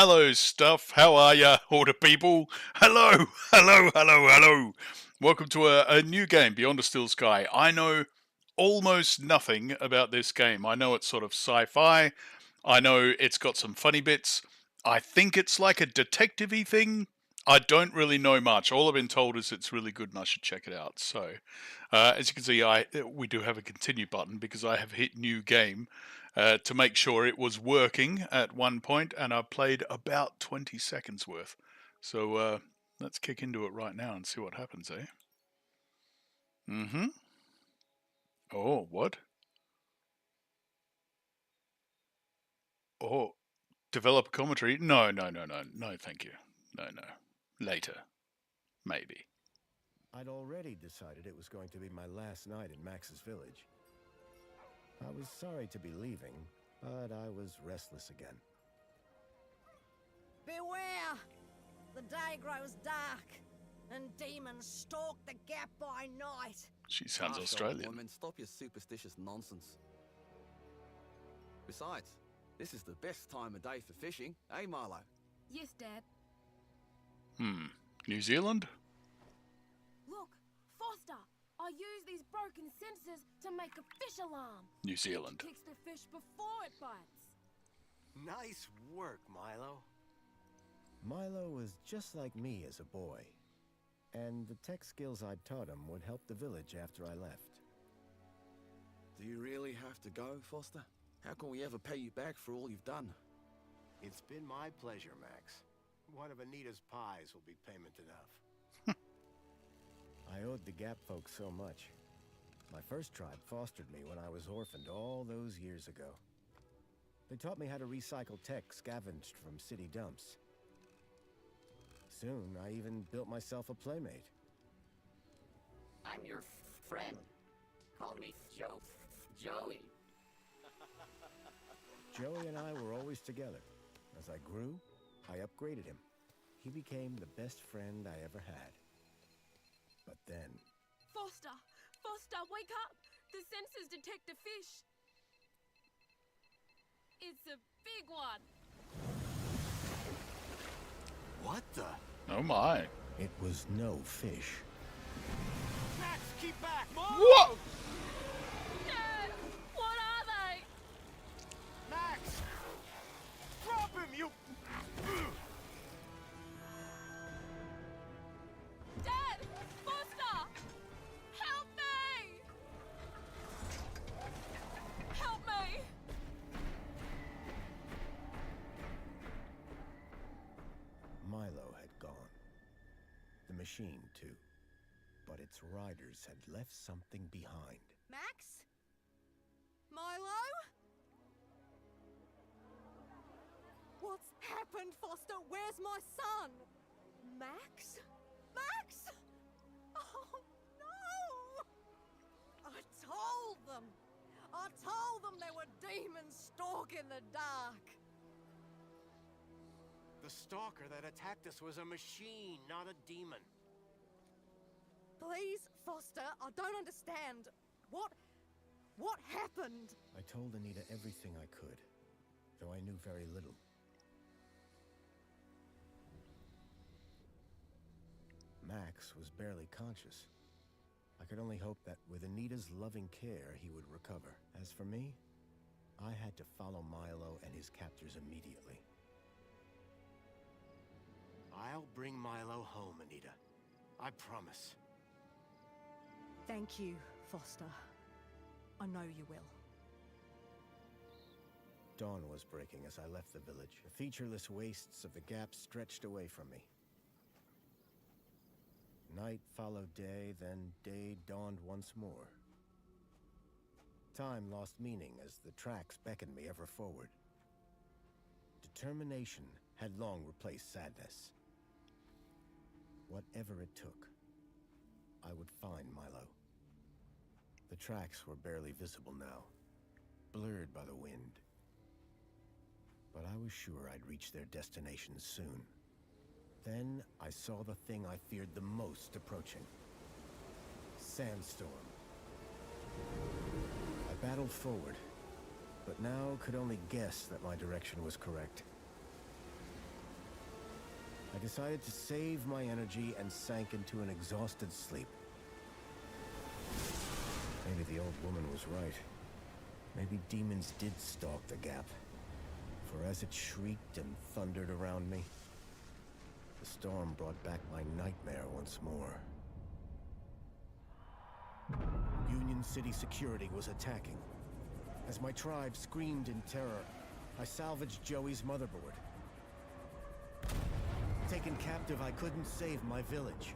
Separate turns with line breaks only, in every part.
Hello, stuff. How are ya, order people? Hello, hello, hello, hello. Welcome to a new game, Beyond a Still Sky. I know almost nothing about this game. I know it's sort of sci-fi. I know it's got some funny bits. I think it's like a detective-y thing. I don't really know much. All I've been told is it's really good and I should check it out. So, as you can see, we do have a continue button because I have hit new game to make sure it was working at one point, and I played about 20 seconds worth. So let's kick into it right now and see what happens, eh? Mm-hmm. Oh, what? Oh, developer commentary? No, no, no, no, no, thank you. No, no. Later, maybe.
I'd already decided it was going to be my last night in Max's village. I was sorry to be leaving, but I was restless again.
Beware! The day grows dark, and demons stalk the gap by night.
She sounds
Gosh,
Australian.
Old woman, stop your superstitious nonsense. Besides, this is the best time of day for fishing, eh, Milo?
Yes, Dad.
New Zealand?
Look, Foster, I use these broken sensors to make a fish alarm.
New Zealand.
It detects the fish before it bites.
Nice work, Milo.
Milo was just like me as a boy, and the tech skills I'd taught him would help the village after I left.
Do you really have to go, Foster? How can we ever pay you back for all you've done?
It's been my pleasure, Max. One of Anita's pies will be payment enough.
I owed the Gap folks so much. My first tribe fostered me when I was orphaned all those years ago. They taught me how to recycle tech scavenged from city dumps. Soon, I even built myself a playmate.
I'm your friend. Call me Joey.
Joey and I were always together. As I grew, I upgraded him. He became the best friend I ever had. But then...
Foster! Foster, wake up! The sensors detect a fish. It's a big one.
What the?
Oh my.
it was no fish.
Max, keep back!
What?
Dad, what are they?
Max! Drop him, you...
Dad! Foster! Help me! Help me!
Milo had gone. The machine, too. But its riders had left something behind.
Max? Milo? What's happened, Foster? Where's my son? Max? Max? Oh, no! I told them! I told them there were demons stalking the dark!
The stalker that attacked us was a machine, not a demon.
Please, Foster, I don't understand. What happened?
I told Anita everything I could, though I knew very little. Max was barely conscious. I could only hope that with Anita's loving care, he would recover. As for me, I had to follow Milo and his captors immediately.
I'll bring Milo home, Anita. I promise.
Thank you, Foster. I know you will.
Dawn was breaking as I left the village. The featureless wastes of the Gap stretched away from me. Night followed day, then day dawned once more. Time lost meaning as the tracks beckoned me ever forward. Determination had long replaced sadness. Whatever it took, I would find Milo. The tracks were barely visible now, blurred by the wind. But I was sure I'd reach their destination soon. Then I saw the thing I feared the most approaching. Sandstorm. I battled forward, but now could only guess that my direction was correct. I decided to save my energy and sank into an exhausted sleep. Maybe the old woman was right. Maybe demons did stalk the gap. For as it shrieked and thundered around me, the storm brought back my nightmare once more. Union City security was attacking. As my tribe screamed in terror, I salvaged Joey's motherboard. Taken captive, I couldn't save my village.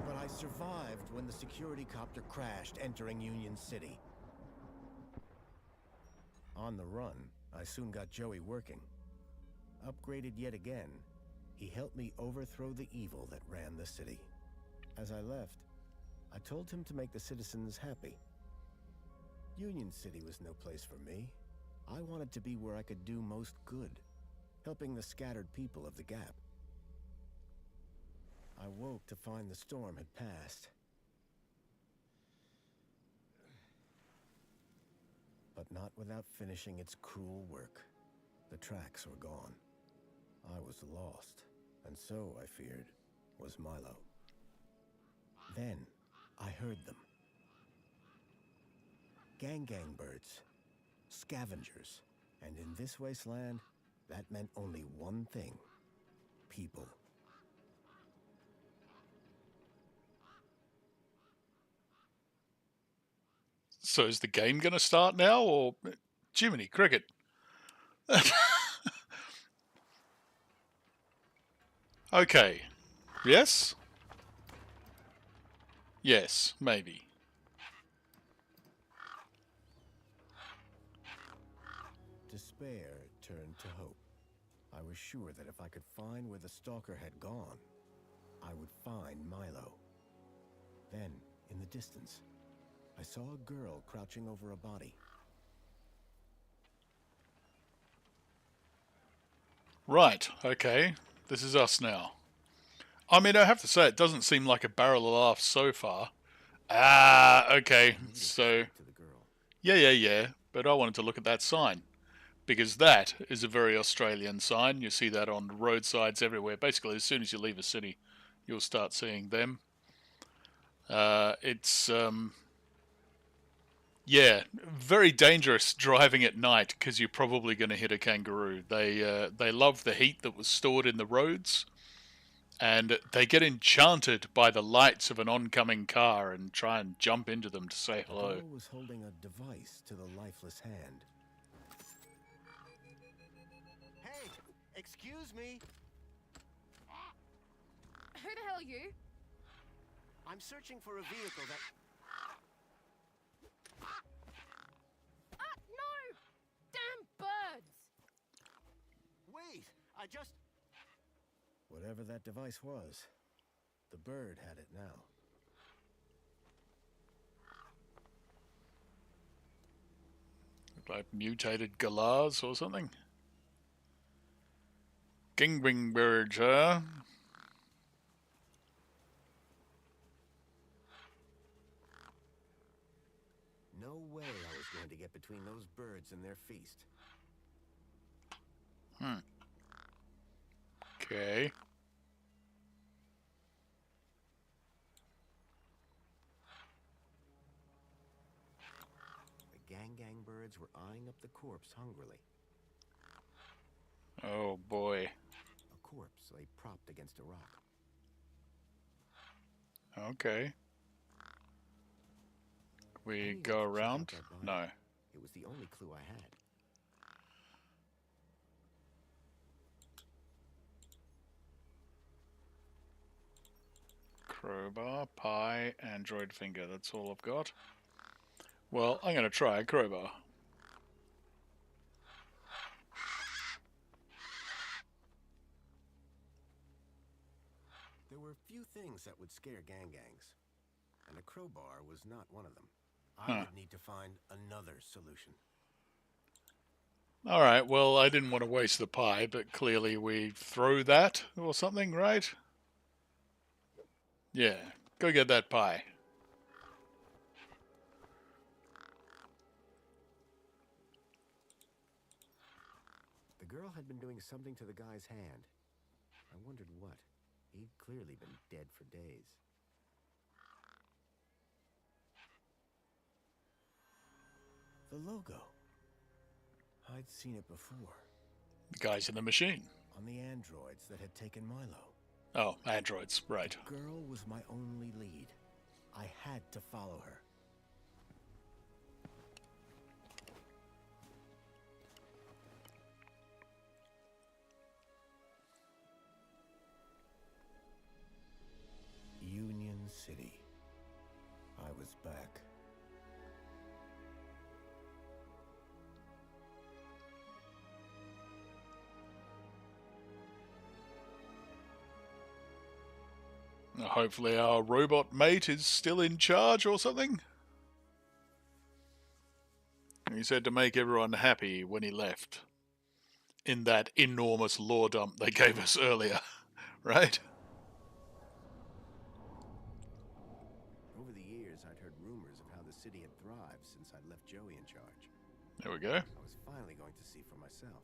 But I survived when the security copter crashed, entering Union City. On the run, I soon got Joey working. Upgraded yet again, he helped me overthrow the evil that ran the city. As I left, I told him to make the citizens happy. Union City was no place for me. I wanted to be where I could do most good, helping the scattered people of the Gap. I woke to find the storm had passed. But not without finishing its cruel work. The tracks were gone. I was lost, and so, I feared, was Milo. Then, I heard them. Gang birds. Scavengers. And in this wasteland, that meant only one thing. People.
So is the game going to start now, or Jiminy Cricket? Okay. Yes? Yes, maybe.
Despair turned to hope. I was sure that if I could find where the stalker had gone, I would find Milo. Then, in the distance, I saw a girl crouching over a body.
Right, okay. This is us now. I mean, I have to say, it doesn't seem like a barrel of laughs so far. Ah, okay. So,
To the girl.
yeah. But I wanted to look at that sign. Because that is a very Australian sign. You see that on roadsides everywhere. Basically, as soon as you leave a city, you'll start seeing them. Yeah, very dangerous driving at night because you're probably going to hit a kangaroo. They love the heat that was stored in the roads, and they get enchanted by the lights of an oncoming car and try and jump into them to say
The
hello.
girl was holding a device to the lifeless hand. Hey, excuse me.
Who the hell are you?
I'm searching for a vehicle that...
No! Damn birds!
Wait, I just...
Whatever that device was, the bird had it now.
Like mutated galahs or something. Gingbing birds, huh?
No way I was going to get between those birds and their feast.
Okay.
The gang birds were eyeing up the corpse hungrily.
Oh boy.
A corpse lay propped against a rock.
Okay. We
Any
go
way to check out
around?
that body?
No.
It was the only clue I had.
Crowbar, pie, android finger. That's all I've got. Well, I'm going to try a crowbar.
There were few things that would scare gangs, and a crowbar was not one of them. I
Huh.
would need to find another solution.
Alright, well, I didn't want to waste the pie, but clearly we throw that or something, right? Yeah, go get that pie.
The girl had been doing something to the guy's hand. I wondered what. He'd clearly been dead for days. The logo. I'd seen it before.
The guys in the machine.
On the androids that had taken Milo.
Oh, androids, right.
The girl was my only lead. I had to follow her. Union City. I was back.
Hopefully our robot mate is still in charge or something. He said to make everyone happy when he left. In that enormous lore dump they gave us earlier, right?
Over the years, I'd heard rumors of how the city had thrived since I'd left Joey in charge.
There we go.
I was finally going to see for myself.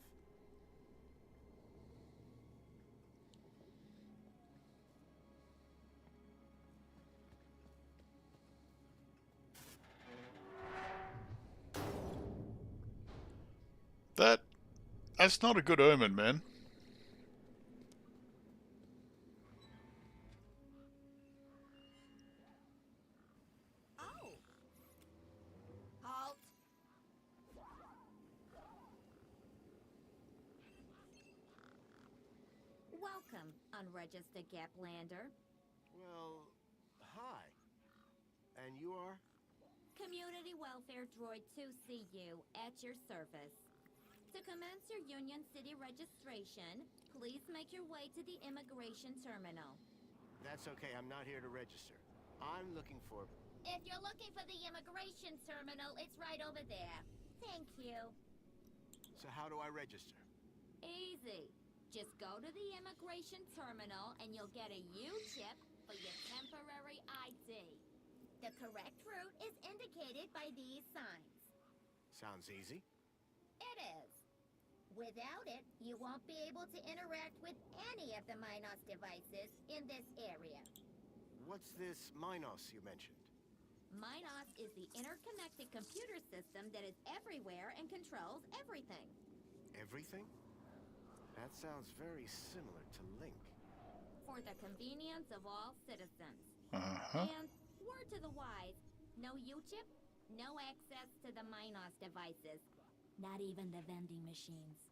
That's not a good omen, man.
Oh! Halt!
Welcome, unregistered Gaplander.
Well, hi. And you are?
Community Welfare Droid 2CU at your service. To commence your Union City registration, please make your way to the immigration terminal.
That's okay, I'm not here to register. I'm looking for...
If you're looking for the immigration terminal, it's right over there. Thank you.
So how do I register?
Easy. Just go to the immigration terminal and you'll get a U-chip for your temporary ID. The correct route is indicated by these signs.
Sounds easy.
It is. Without it, you won't be able to interact with any of the Minos devices in this area.
What's this Minos you mentioned?
Minos is the interconnected computer system that is everywhere and controls everything.
Everything? That sounds very similar to Link.
For the convenience of all citizens.
Uh-huh.
And, word to the wise, no U-chip, no access to the Minos devices. Not even the vending machines.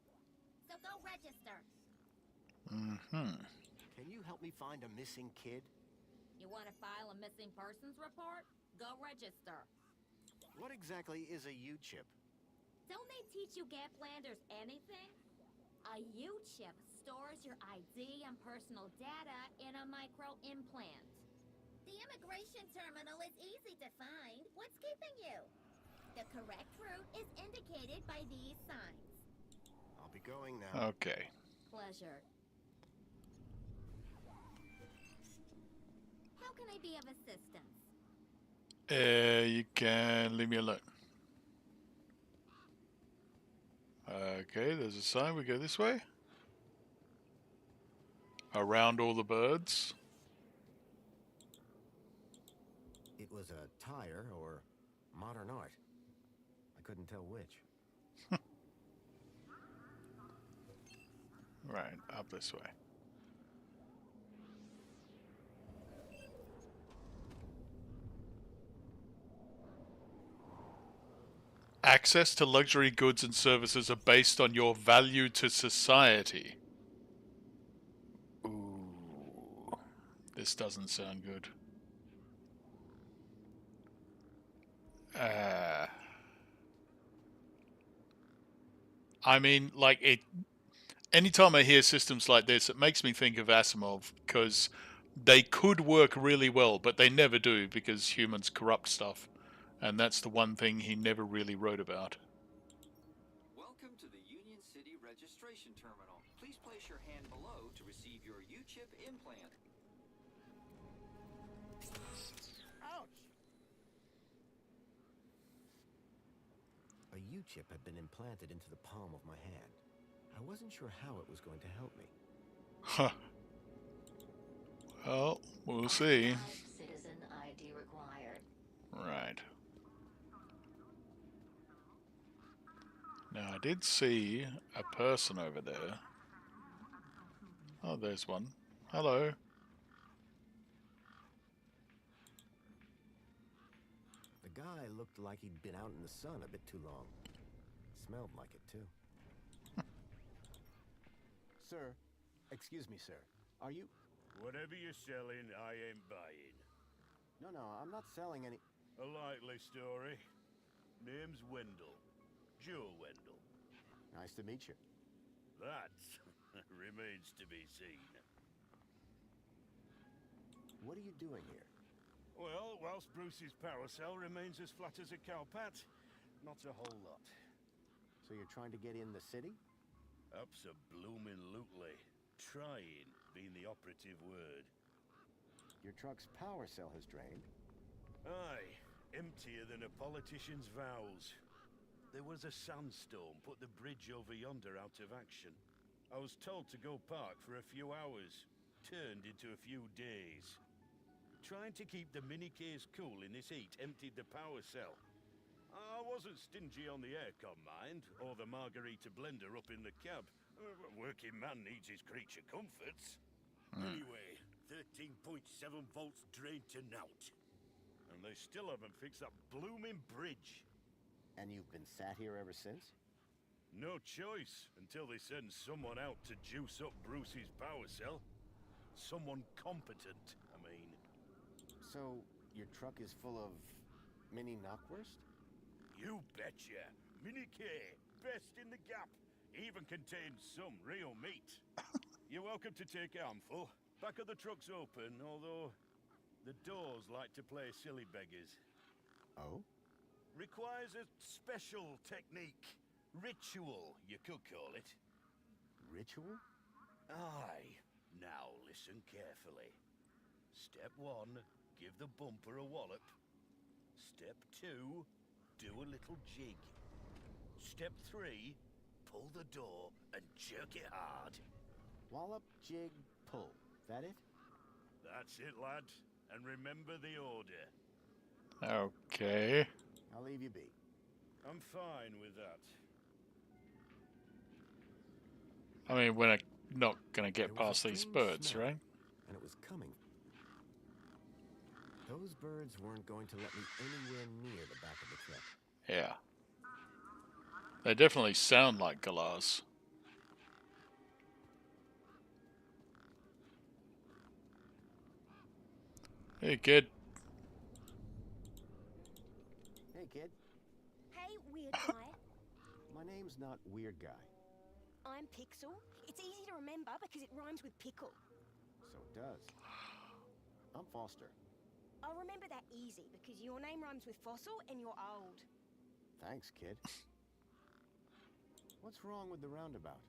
So go register.
Mm-hmm.
Can you help me find a missing kid?
You want to file a missing persons report? Go register.
What exactly is a U-chip?
Don't they teach you Gaplanders anything? A U-chip stores your ID and personal data in a micro-implant. The immigration terminal is easy to find. What's keeping you? The correct route is indicated by these signs.
I'll be going now.
Okay.
Pleasure. How can I be of assistance?
You can leave me alone. Okay, there's a sign. We go this way. Around all the birds.
It was a tire or modern art. I couldn't tell which.
Right, up this way. Access to luxury goods and services are based on your value to society. Ooh, this doesn't sound good. I mean, like, anytime I hear systems like this, it makes me think of Asimov, because they could work really well, but they never do, because humans corrupt stuff. And that's the one thing he never really wrote about.
Welcome to the Union City Registration Terminal. Please place your hand below to receive your U-chip implant.
Ouch!
A U-chip had been implanted into the palm of my hand. I I wasn't sure how it was going to help me.
Huh. Well, we'll see.
Citizen ID required.
Right. Now, I did see a person over there. Oh, there's one. Hello.
The guy looked like he'd been out in the sun a bit too long. Smelled like it, too. Sir, excuse me, sir. Are you...
Whatever you're selling, I ain't buying.
No, I'm not selling any...
A likely story. Name's Wendell. Joe Wendell.
Nice to meet you.
That remains to be seen.
What are you doing here?
Well, whilst Bruce's power cell remains as flat as a cowpat, not a whole lot.
So you're trying to get in the city?
Abso-bloomin-lutely. Trying being the operative word.
Your truck's power cell has drained.
Aye, emptier than a politician's vows. There was a sandstorm put the bridge over yonder out of action. I was told to go park for a few hours. Turned into a few days. Trying to keep the mini-case cool in this heat emptied the power cell. I wasn't stingy on the aircon, mind, or the margarita blender up in the cab. A working man needs his creature comforts. Anyway, 13.7 volts drained to naught. And they still haven't fixed that blooming bridge.
And you've been sat here ever since?
No choice, until they send someone out to juice up Bruce's power cell. Someone competent, I mean.
So, your truck is full of... mini knockwurst?
You betcha. Mini K, best in the gap. Even contains some real meat. You're welcome to take a handful. Back of the truck's open, although the doors like to play silly beggars.
Oh?
Requires a special technique. Ritual, you could call it.
Ritual?
Aye. Now listen carefully. Step 1, give the bumper a wallop. Step 2, do a little jig. Step 3, pull the door and jerk it hard.
Wallop, jig, pull. That it?
That's it, lad. And remember the order.
Okay.
I'll leave you be.
I'm fine with that.
I mean, we're not going to get
There was a
past these
strange
birds,
smell,
right?
And it was coming. Those birds weren't going to let me anywhere near the back of the truck.
Yeah. They definitely sound like galahs. Hey, kid.
Hey, kid.
Hey, weird guy.
My name's not Weird Guy.
I'm Pixel. It's easy to remember because it rhymes with pickle.
So it does. I'm Foster.
I'll remember that easy because your name rhymes with fossil and you're old.
Thanks, kid. What's wrong with the roundabout?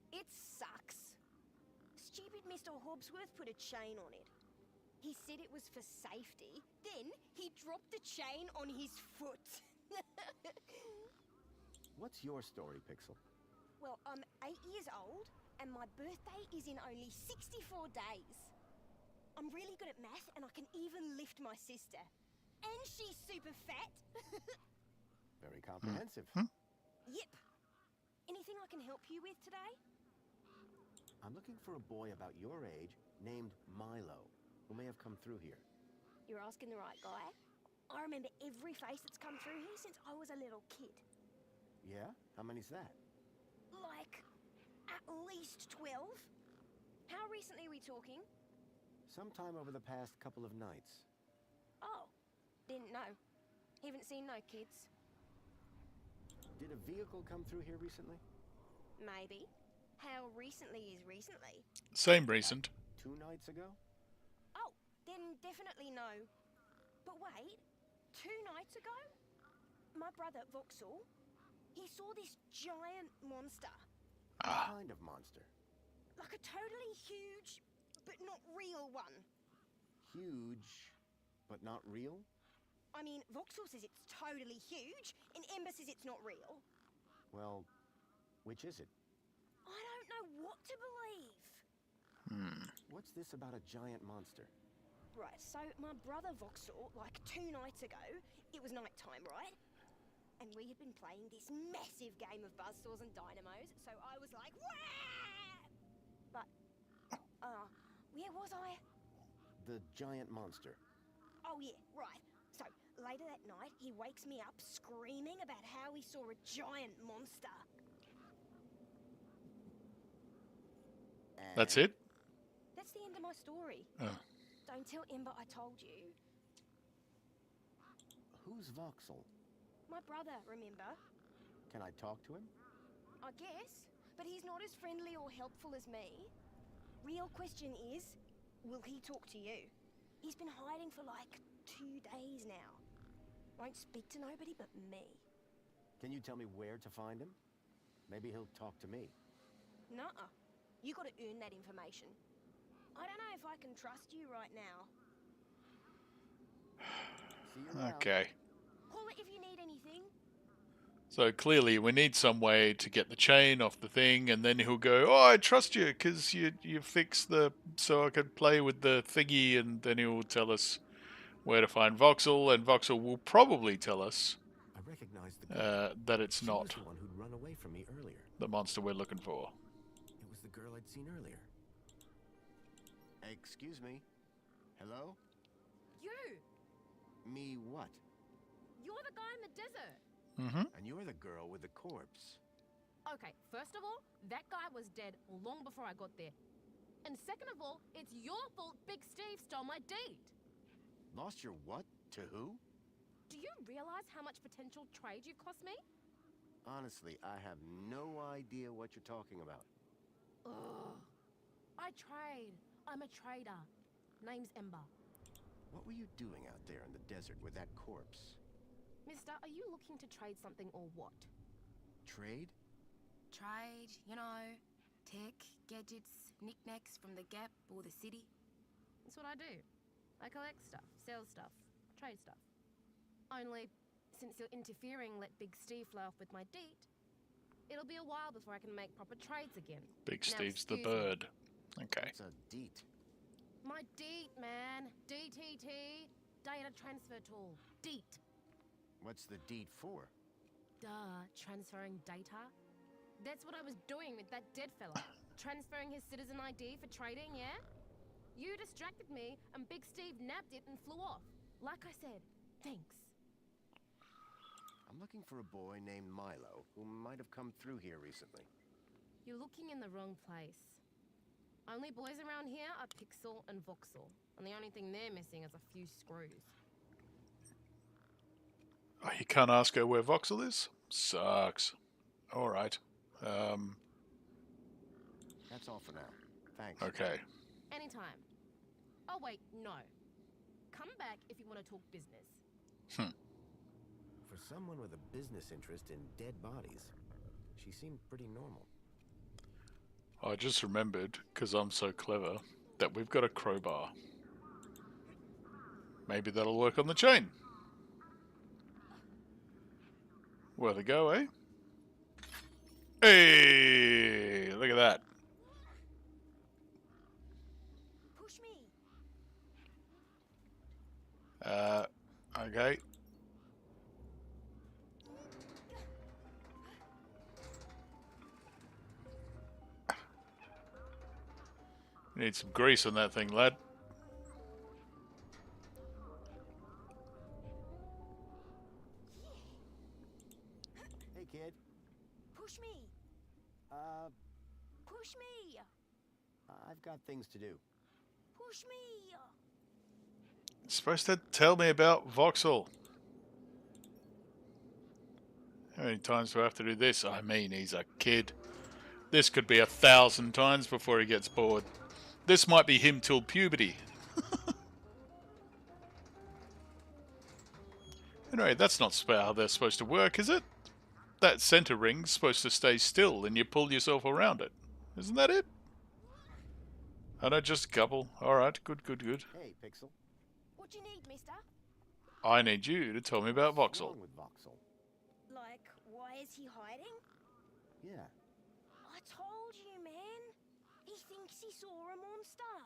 It sucks. Stupid Mr. Hobbsworth put a chain on it. He said it was for safety, then he dropped the chain on his foot.
What's your story, Pixel?
Well, I'm 8 years old, and my birthday is in only 64 days. I'm really good at math, and I can even lift my sister. And she's super fat.
Very comprehensive.
Yep. Anything I can help you with today?
I'm looking for a boy about your age named Milo, who may have come through here.
You're asking the right guy. I remember every face that's come through here since I was a little kid.
Yeah? How many's that?
Like, at least 12. How recently are we talking?
Sometime over the past couple of nights.
Oh, didn't know. Haven't seen no kids.
Did a vehicle come through here recently?
Maybe. How recently is recently?
Same recent.
2 nights ago?
Oh, then definitely no. But wait, 2 nights ago? My brother, Voxel, he saw this giant monster.
What kind of monster?
Like a totally huge, but not real one.
Huge, but not real?
I mean, Voxel says it's totally huge, and Ember says it's not real.
Well, which is it?
don't know what to believe.
What's this about a giant monster?
Right, so my brother Voxel, like 2 nights ago, it was night time, right? And we had been playing this massive game of buzzsaws and dynamos, so I was like, wah! But, where was I?
The giant monster.
Oh yeah, right. So, later that night, he wakes me up screaming about how he saw a giant monster.
That's it?
That's the end of my story.
Oh.
Don't tell Ember I told you.
Who's Voxel?
My brother, remember?
Can I talk to him?
I guess, but he's not as friendly or helpful as me. Real question is, will he talk to you? He's been hiding for like 2 days now. Won't speak to nobody but me.
Can you tell me where to find him? Maybe he'll talk to me.
Nuh-uh. You gotta earn that information. I don't know if I can trust you right now.
See you around.
Okay.
Call it if you need anything.
So clearly we need some way to get the chain off the thing, and then he'll go, oh, I trust you because you fixed the... so I could play with the thingy, and then he'll tell us where to find Voxel, and Voxel will probably tell us
I recognize the girl.
that it's
She
not
was the one who'd run away from me earlier.
the monster we're looking for.
It was the girl I'd seen earlier. Excuse me. Hello?
You!
Me what?
You're the guy in the desert!
Mm-hmm.
And you're the girl with the corpse.
Okay, first of all, that guy was dead long before I got there. And second of all, it's your fault Big Steve stole my deed.
Lost your what? To who?
Do you realize how much potential trade you cost me?
Honestly, I have no idea what you're talking about.
Ugh. I trade. I'm a trader. Name's Ember.
What were you doing out there in the desert with that corpse?
Mister, are you looking to trade something or what?
Trade?
Trade, you know, tech, gadgets, knickknacks from the Gap or the city. That's what I do. I collect stuff, sell stuff, trade stuff. Only, since you're interfering, let Big Steve fly off with my deed, it'll be a while before I can make proper trades again.
Big
Now,
Steve's the
excuse me.
bird. Okay.
It's a deet.
My DEET, man. DTT. Data transfer tool. DEET.
What's the deed for?
Duh, transferring data. That's what I was doing with that dead fella. Transferring his citizen ID for trading, yeah? You distracted me, and Big Steve nabbed it and flew off. Like I said, thanks.
I'm looking for a boy named Milo who might have come through here recently.
You're looking in the wrong place. Only boys around here are Pixel and Voxel, and the only thing they're missing is a few screws.
Oh, you can't ask her where Voxel is? Sucks. Alright.
That's all for now. Thanks.
Okay.
Anytime. Oh wait, no. Come back if you want to talk business.
For someone with a business interest in dead bodies, she seemed pretty normal.
I just remembered, because I'm so clever, that we've got a crowbar. Maybe that'll work on the chain. Worth a go, eh? Hey! Look at that.
Push me.
Okay. You need some grease on that thing, lad.
Hey, kid.
Push me. Push me.
I've got things to do.
Push me.
You're supposed to tell me about Voxel. How many times do I have to do this? I mean, he's a kid. This could be 1,000 times before he gets bored. This might be him till puberty. Anyway, that's not how they're supposed to work, is it? That center ring's supposed to stay still and you pull yourself around it. Isn't that it? I know, just a couple. Alright, good, good, good.
Hey, Pixel.
What do you need, mister?
I need you to tell me about
What's
Voxel.
wrong with Voxel?
Like, why is he hiding?
Yeah.
I told you, man. He thinks he saw a monster.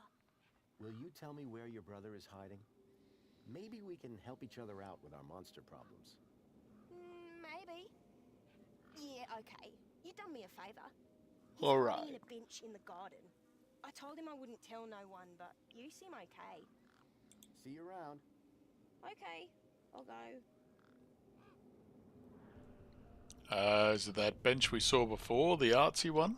Will you tell me where your brother is hiding? Maybe we can help each other out with our monster problems.
Maybe. Yeah, okay. You done me a favour. He's
All
hiding in
right.
a bench in the garden. I told him I wouldn't tell no one, but you seem okay.
See you around.
Okay, I'll go.
Is it that bench we saw before, the artsy one?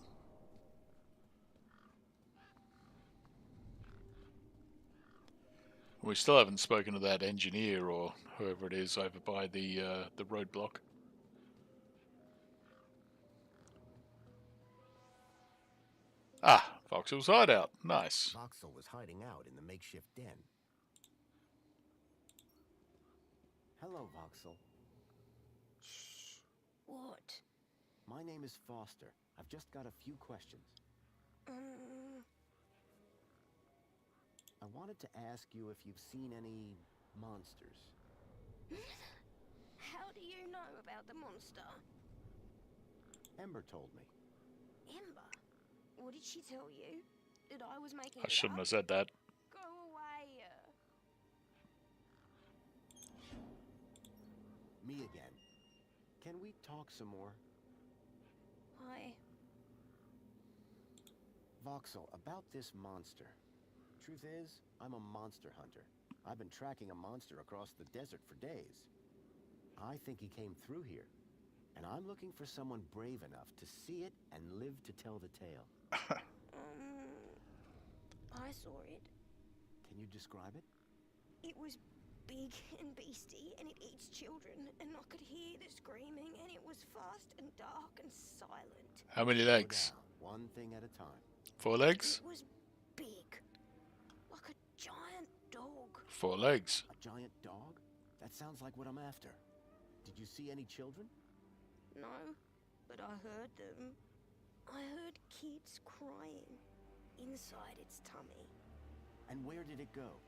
We still haven't spoken to that engineer or whoever it is over by the roadblock. Ah, Voxel's hideout. Nice.
Voxel was hiding out in the makeshift den. Hello, Voxel.
What?
My name is Foster. I've just got a few questions. I wanted to ask you if you've seen any monsters.
How do you know about the monster?
Ember told me.
Ember? What did she tell you? That I was making
I
it
shouldn't
up?
have said that.
Go away.
Me again. Can we talk some more?
Hi.
Voxel, about this monster. Truth is, I'm a monster hunter. I've been tracking a monster across the desert for days. I think he came through here, and I'm looking for someone brave enough to see it and live to tell the tale.
I saw it.
Can you describe it?
It was big and beastie, and it eats children, and I could hear the screaming, and it was fast and dark and silent.
How many legs?
One thing at a time.
4 legs?
It was big. Like a giant dog.
4 legs.
A giant dog? That sounds like what I'm after. Did you see any children?
No, but I heard them. I heard kids crying inside its tummy.
And where did it go?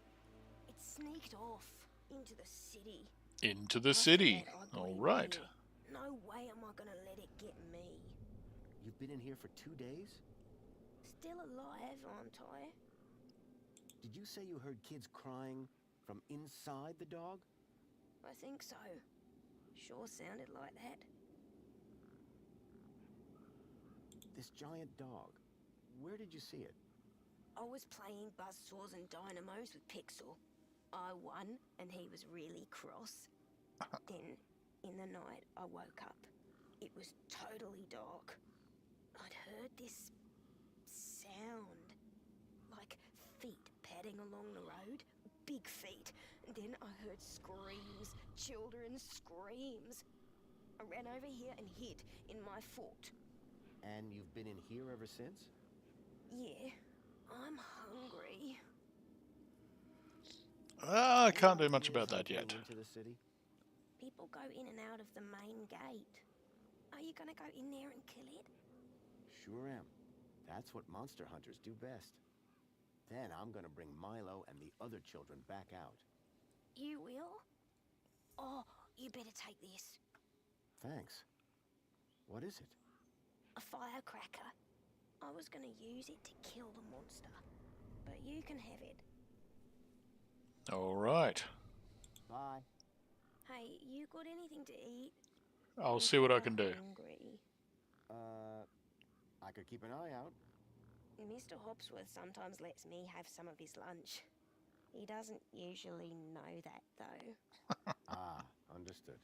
It sneaked off into the city.
Into the city. All right.
No way am I gonna let it get me.
You've been in here for 2 days?
Still alive, aren't I?
Did you say you heard kids crying from inside the dog?
I think so. Sure sounded like that.
This giant dog, where did you see it?
I was playing buzzsaws and dynamos with Pixel. I won, and he was really cross. Then, in the night, I woke up. It was totally dark. I'd heard this sound, like feet padding along the road, big feet. And then I heard screams, children's screams. I ran over here and hid in my fort.
And you've been in here ever since?
Yeah, I'm hungry.
I can't do much about that yet.
Into the city?
People go in and out of the main gate. Are you gonna go in there and kill it?
Sure am. That's what monster hunters do best. Then I'm gonna bring Milo and the other children back out.
You will? Oh, you better take this.
Thanks. What is it?
A firecracker. I was gonna use it to kill the monster, but you can have it.
All right.
Bye.
Hey, you got anything to eat?
I'll see what I can do.
Hungry.
I could keep an eye out.
Mr. Hopsworth sometimes lets me have some of his lunch. He doesn't usually know that, though.
Understood.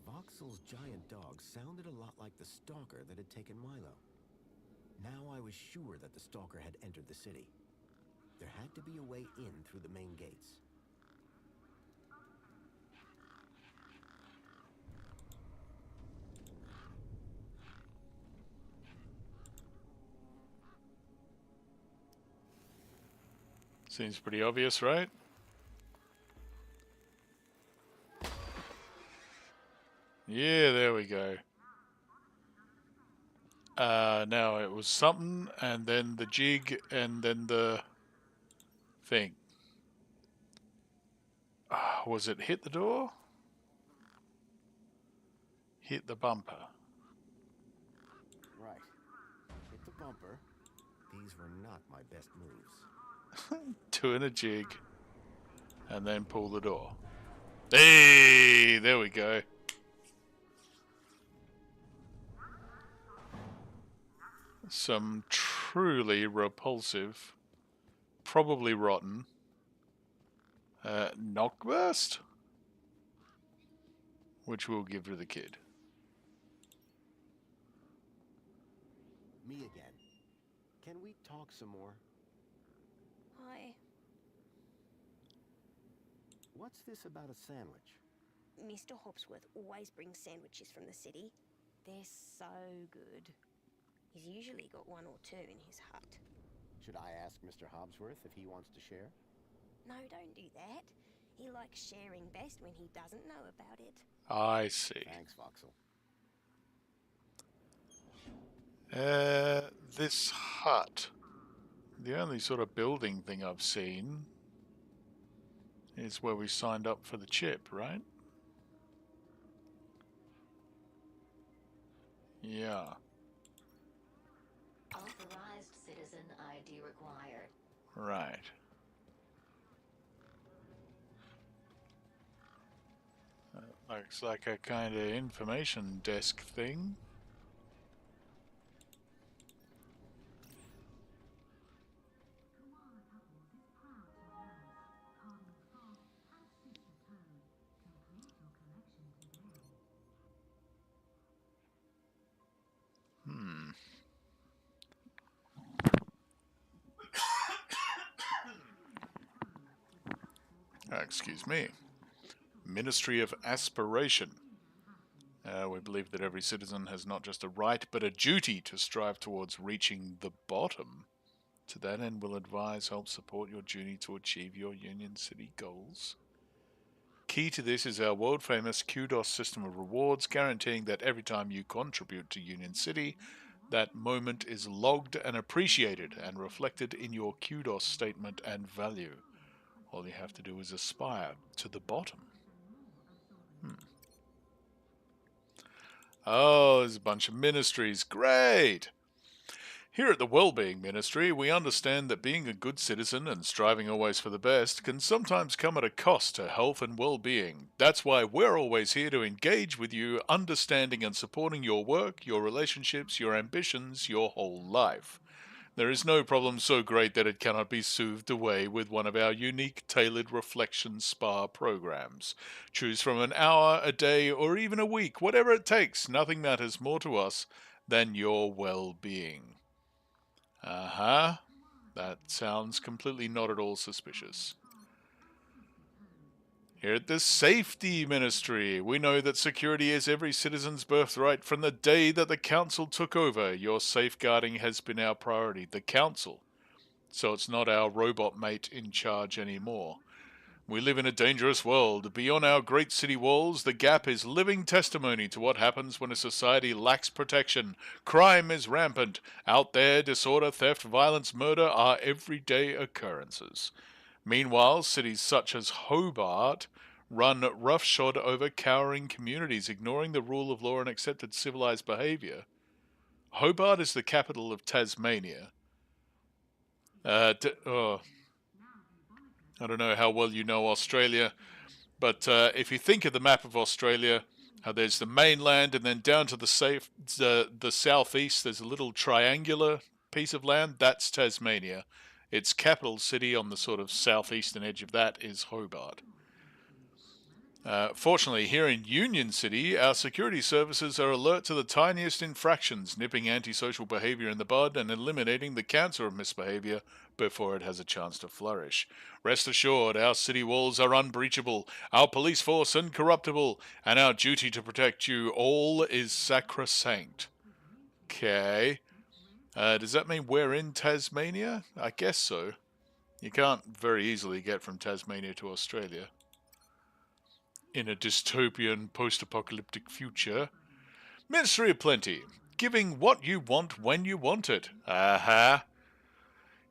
Voxel's giant dog sounded a lot like the stalker that had taken Milo. Now I was sure that the stalker had entered the city. There had to be a way in through the main gates.
Seems pretty obvious, right? Yeah, there we go. Now it was something, and then the jig, and then the thing. Was it hit the door? Hit the bumper.
Right. best moves.
Doing a jig. And then pull the door. Hey, there we go. Some truly repulsive, probably rotten, knockburst, which we'll give to the kid.
Me again. Can we talk some more?
Hi.
What's this about a sandwich?
Mr. Hopsworth always brings sandwiches from the city. They're so good. He's usually got one or two in his hut.
Should I ask Mr. Hobsworth if he wants to share?
No, don't do that. He likes sharing best when he doesn't know about it.
I see.
Thanks, Voxel.
This hut. The only sort of building thing I've seen is where we signed up for the chip, right? Yeah.
Authorized citizen ID required.
Right. Looks like a kind of information desk thing. Excuse me. Ministry of Aspiration. We believe that every citizen has not just a right, but a duty to strive towards reaching the bottom. To that end, we'll advise, help support your journey to achieve your Union City goals. Key to this is our world-famous Kudos system of rewards, guaranteeing that every time you contribute to Union City, that moment is logged and appreciated and reflected in your Kudos statement and value. All you have to do is aspire to the bottom. Oh, there's a bunch of ministries. Great! Here at the Wellbeing Ministry, we understand that being a good citizen and striving always for the best can sometimes come at a cost to health and well-being. That's why we're always here to engage with you, understanding and supporting your work, your relationships, your ambitions, your whole life. There is no problem so great that it cannot be soothed away with one of our unique tailored reflection spa programs. Choose from an hour, a day, or even a week, whatever it takes. Nothing matters more to us than your well-being. That sounds completely not at all suspicious. Here at the Safety Ministry, we know that security is every citizen's birthright. From the day that the Council took over, your safeguarding has been our priority. The Council. So it's not our robot mate in charge anymore. We live in a dangerous world. Beyond our great city walls, the Gap is living testimony to what happens when a society lacks protection. Crime is rampant. Out there, disorder, theft, violence, murder are everyday occurrences. Meanwhile, cities such as Hobart run roughshod over cowering communities, ignoring the rule of law and accepted civilized behavior. Hobart is the capital of Tasmania. I don't know how well you know Australia, but if you think of the map of Australia, there's the mainland, and then down to the southeast, there's a little triangular piece of land. That's Tasmania. Its capital city on the sort of southeastern edge of that is Hobart. Fortunately, here in Union City, our security services are alert to the tiniest infractions, nipping antisocial behavior in the bud and eliminating the cancer of misbehavior before it has a chance to flourish. Rest assured, our city walls are unbreachable, our police force incorruptible, and our duty to protect you all is sacrosanct. Okay. Does that mean we're in Tasmania? I guess so. You can't very easily get from Tasmania to Australia. In a dystopian post-apocalyptic future. Ministry of Plenty. Giving what you want when you want it.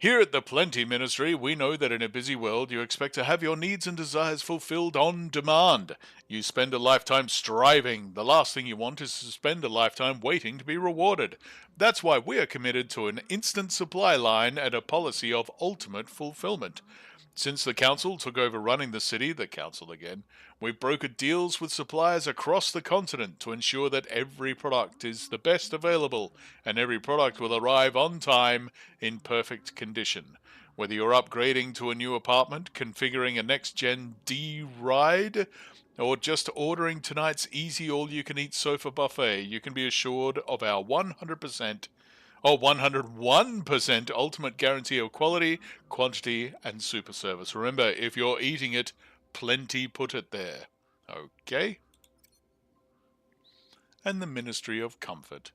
Here at the Plenty Ministry, we know that in a busy world you expect to have your needs and desires fulfilled on demand. You spend a lifetime striving. The last thing you want is to spend a lifetime waiting to be rewarded. That's why we are committed to an instant supply line and a policy of ultimate fulfillment. Since the council took over running the city, the council again, we've brokered deals with suppliers across the continent to ensure that every product is the best available and every product will arrive on time in perfect condition. Whether you're upgrading to a new apartment, configuring a next-gen D-Ride, or just ordering tonight's easy all-you-can-eat sofa buffet, you can be assured of our 100% or 101% ultimate guarantee of quality, quantity, and super service. Remember, if you're eating it, Plenty put it there. Okay? And the Ministry of Comfort.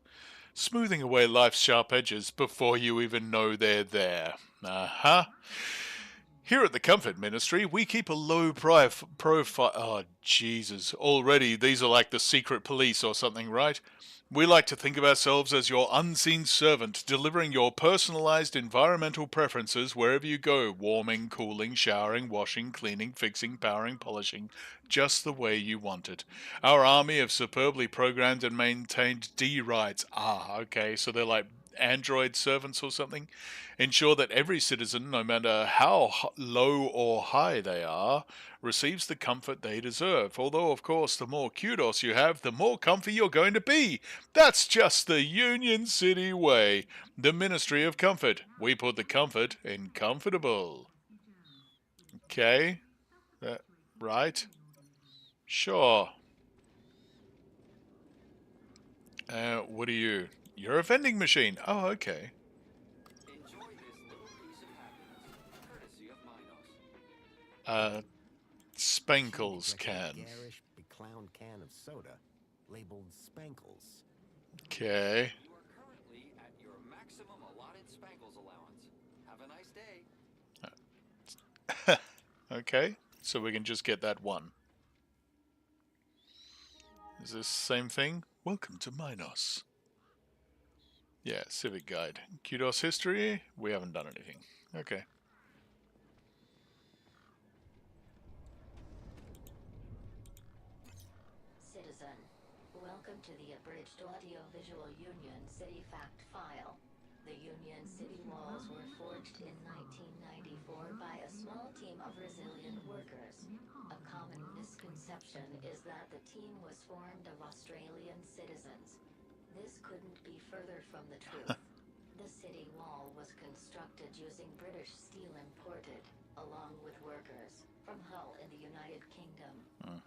Smoothing away life's sharp edges before you even know they're there. Here at the Comfort Ministry, we keep a low profile. Oh, Jesus. Already, these are like the secret police or something, right? We like to think of ourselves as your unseen servant, delivering your personalized environmental preferences wherever you go. Warming, cooling, showering, washing, cleaning, fixing, powering, polishing. Just the way you want it. Our army of superbly programmed and maintained D-Rides. Okay, so they're like Android servants or something. Ensure that every citizen, no matter how low or high they are, receives the comfort they deserve. Although, of course, the more kudos you have, the more comfy you're going to be. That's just the Union City way. The Ministry of Comfort. We put the comfort in comfortable. Okay. Right. Sure. What are you? You're a vending machine. Oh, okay.
Enjoy this little piece of happiness, courtesy of Minos.
Spankles can.
Garish, beclowned can of soda, labeled Spankles.
Okay.
You are currently at your maximum allotted Spankles allowance. Have a nice day.
Okay, so we can just get that one. Is this the same thing? Welcome to Minos. Yeah, Civic Guide. Kudos history? We haven't done anything. Okay.
Citizen, welcome to the Abridged Audio-Visual Union City Fact File. The Union City walls were forged in 1994 by a small team of resilient workers. A common misconception is that the team was formed of Australian citizens. This couldn't be further from the truth. The city wall was constructed using British steel imported, along with workers, from Hull in the United Kingdom.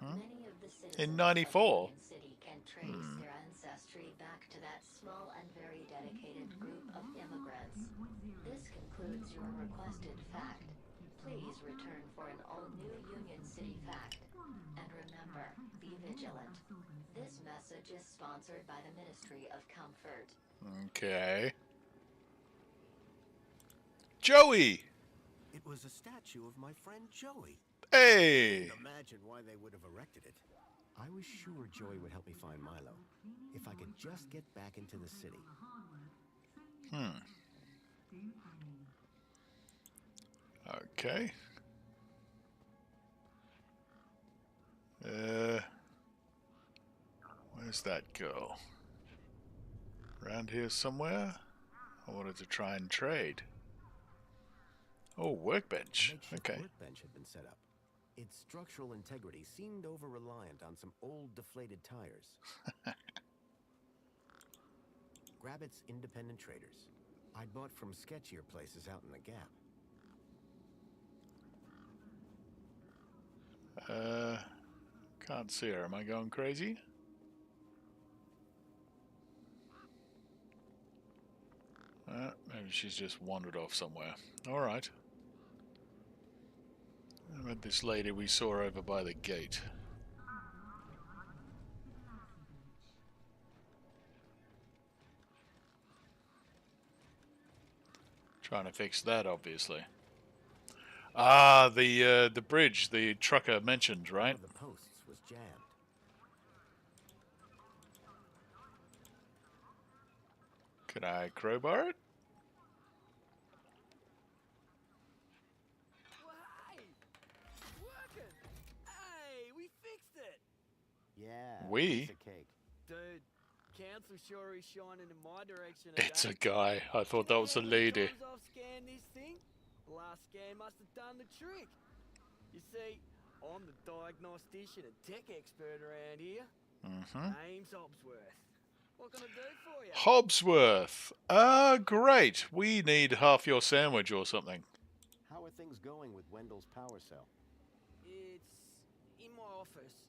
Many of the citizens
In 94?
of Union City can trace their ancestry back to that small and very dedicated group of immigrants. This concludes your requested fact. Please return for an all-new Union City fact. And remember, be vigilant. This message is sponsored by the Ministry of Comfort.
Okay. Joey!
It was a statue of my friend Joey.
Hey!
Imagine why they would have erected it. I was sure Joey would help me find Milo. If I could just get back into the city.
Okay. Where's that girl? Around here somewhere? I wanted to try and trade. Oh, workbench. Okay.
Workbench had been set up. Its structural integrity seemed over-reliant on some old deflated tires. Grabbit's independent traders. I'd bought from sketchier places out in the Gap.
Can't see her. Am I going crazy? Maybe she's just wandered off somewhere. Alright. How about this lady we saw over by the gate? Trying to fix that, obviously. Ah, the bridge the trucker mentioned, right?
The posts was jammed.
Can I crowbar it?
Yeah.
We?
Piece of cake.
Dude, council sure is shining in my direction.
It's
today.
a guy. I thought that was a
How many
lady.
times I've scanned this thing? The last scan must have done the trick. You see, I'm the diagnostician and tech expert around here.
Mm-hmm.
Name's Hobsworth. What can I do for you?
Hobsworth. Great. We need half your sandwich or something.
How are things going with Wendell's power cell?
It's in my office.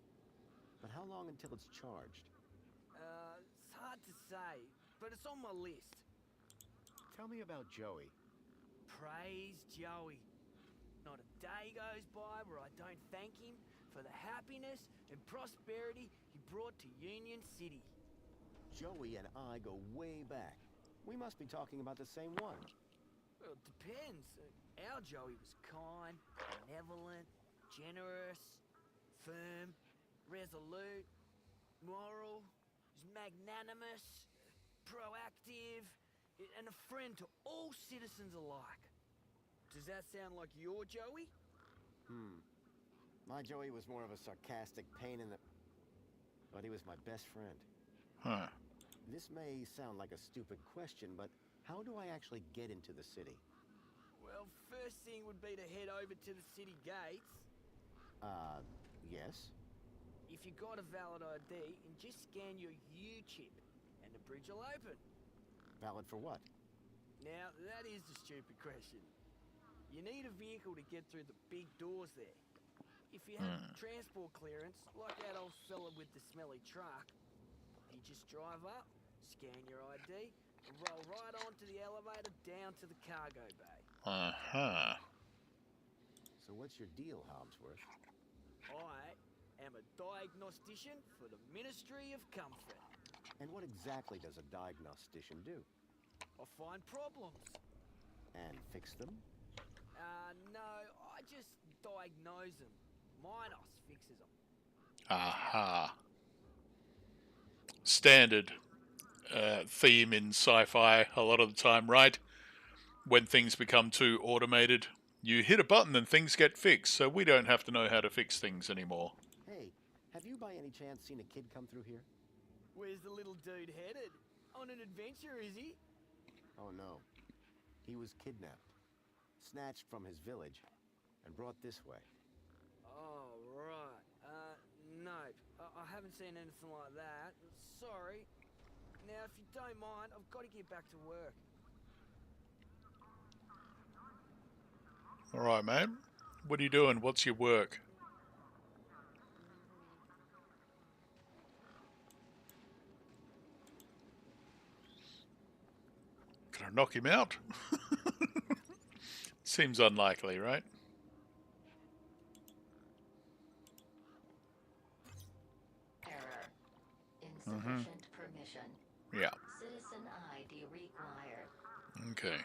But how long until it's charged?
It's hard to say, but it's on my list.
Tell me about Joey.
Praise Joey. Not a day goes by where I don't thank him for the happiness and prosperity he brought to Union City.
Joey and I go way back. We must be talking about the same one.
Well, it depends. Our Joey was kind, benevolent, generous, firm, resolute, moral, magnanimous, proactive, and a friend to all citizens alike. Does that sound like your Joey?
My Joey was more of a sarcastic pain in the... But he was my best friend.
Huh.
This may sound like a stupid question, but how do I actually get into the city?
Well, first thing would be to head over to the city gates.
Yes?
If you got a valid ID, and just scan your U-chip, and the bridge will open.
Valid for what?
Now, that is the stupid question. You need a vehicle to get through the big doors there. If you have transport clearance, like that old fella with the smelly truck, you just drive up, scan your ID, and roll right onto the elevator down to the cargo bay.
Uh-huh.
So what's your deal, Hobsworth?
I am a diagnostician for the Ministry of Comfort.
And what exactly does a diagnostician do?
I find problems.
And fix them?
No, I just diagnose them. Minos fixes them.
Aha. Standard theme in sci-fi a lot of the time, right? When things become too automated, you hit a button and things get fixed, so we don't have to know how to fix things anymore.
Hey, have you by any chance seen a kid come through here?
Where's the little dude headed? On an adventure, is he?
Oh no. He was kidnapped, snatched from his village, and brought this way.
Oh, right. Nope. I haven't seen anything like that. Sorry. Now, if you don't mind, I've got to get back to work.
All right, mate. What are you doing? What's your work? Can I knock him out? Seems unlikely, right?
Error. Insufficient permission.
Yeah.
Citizen ID required.
Okay.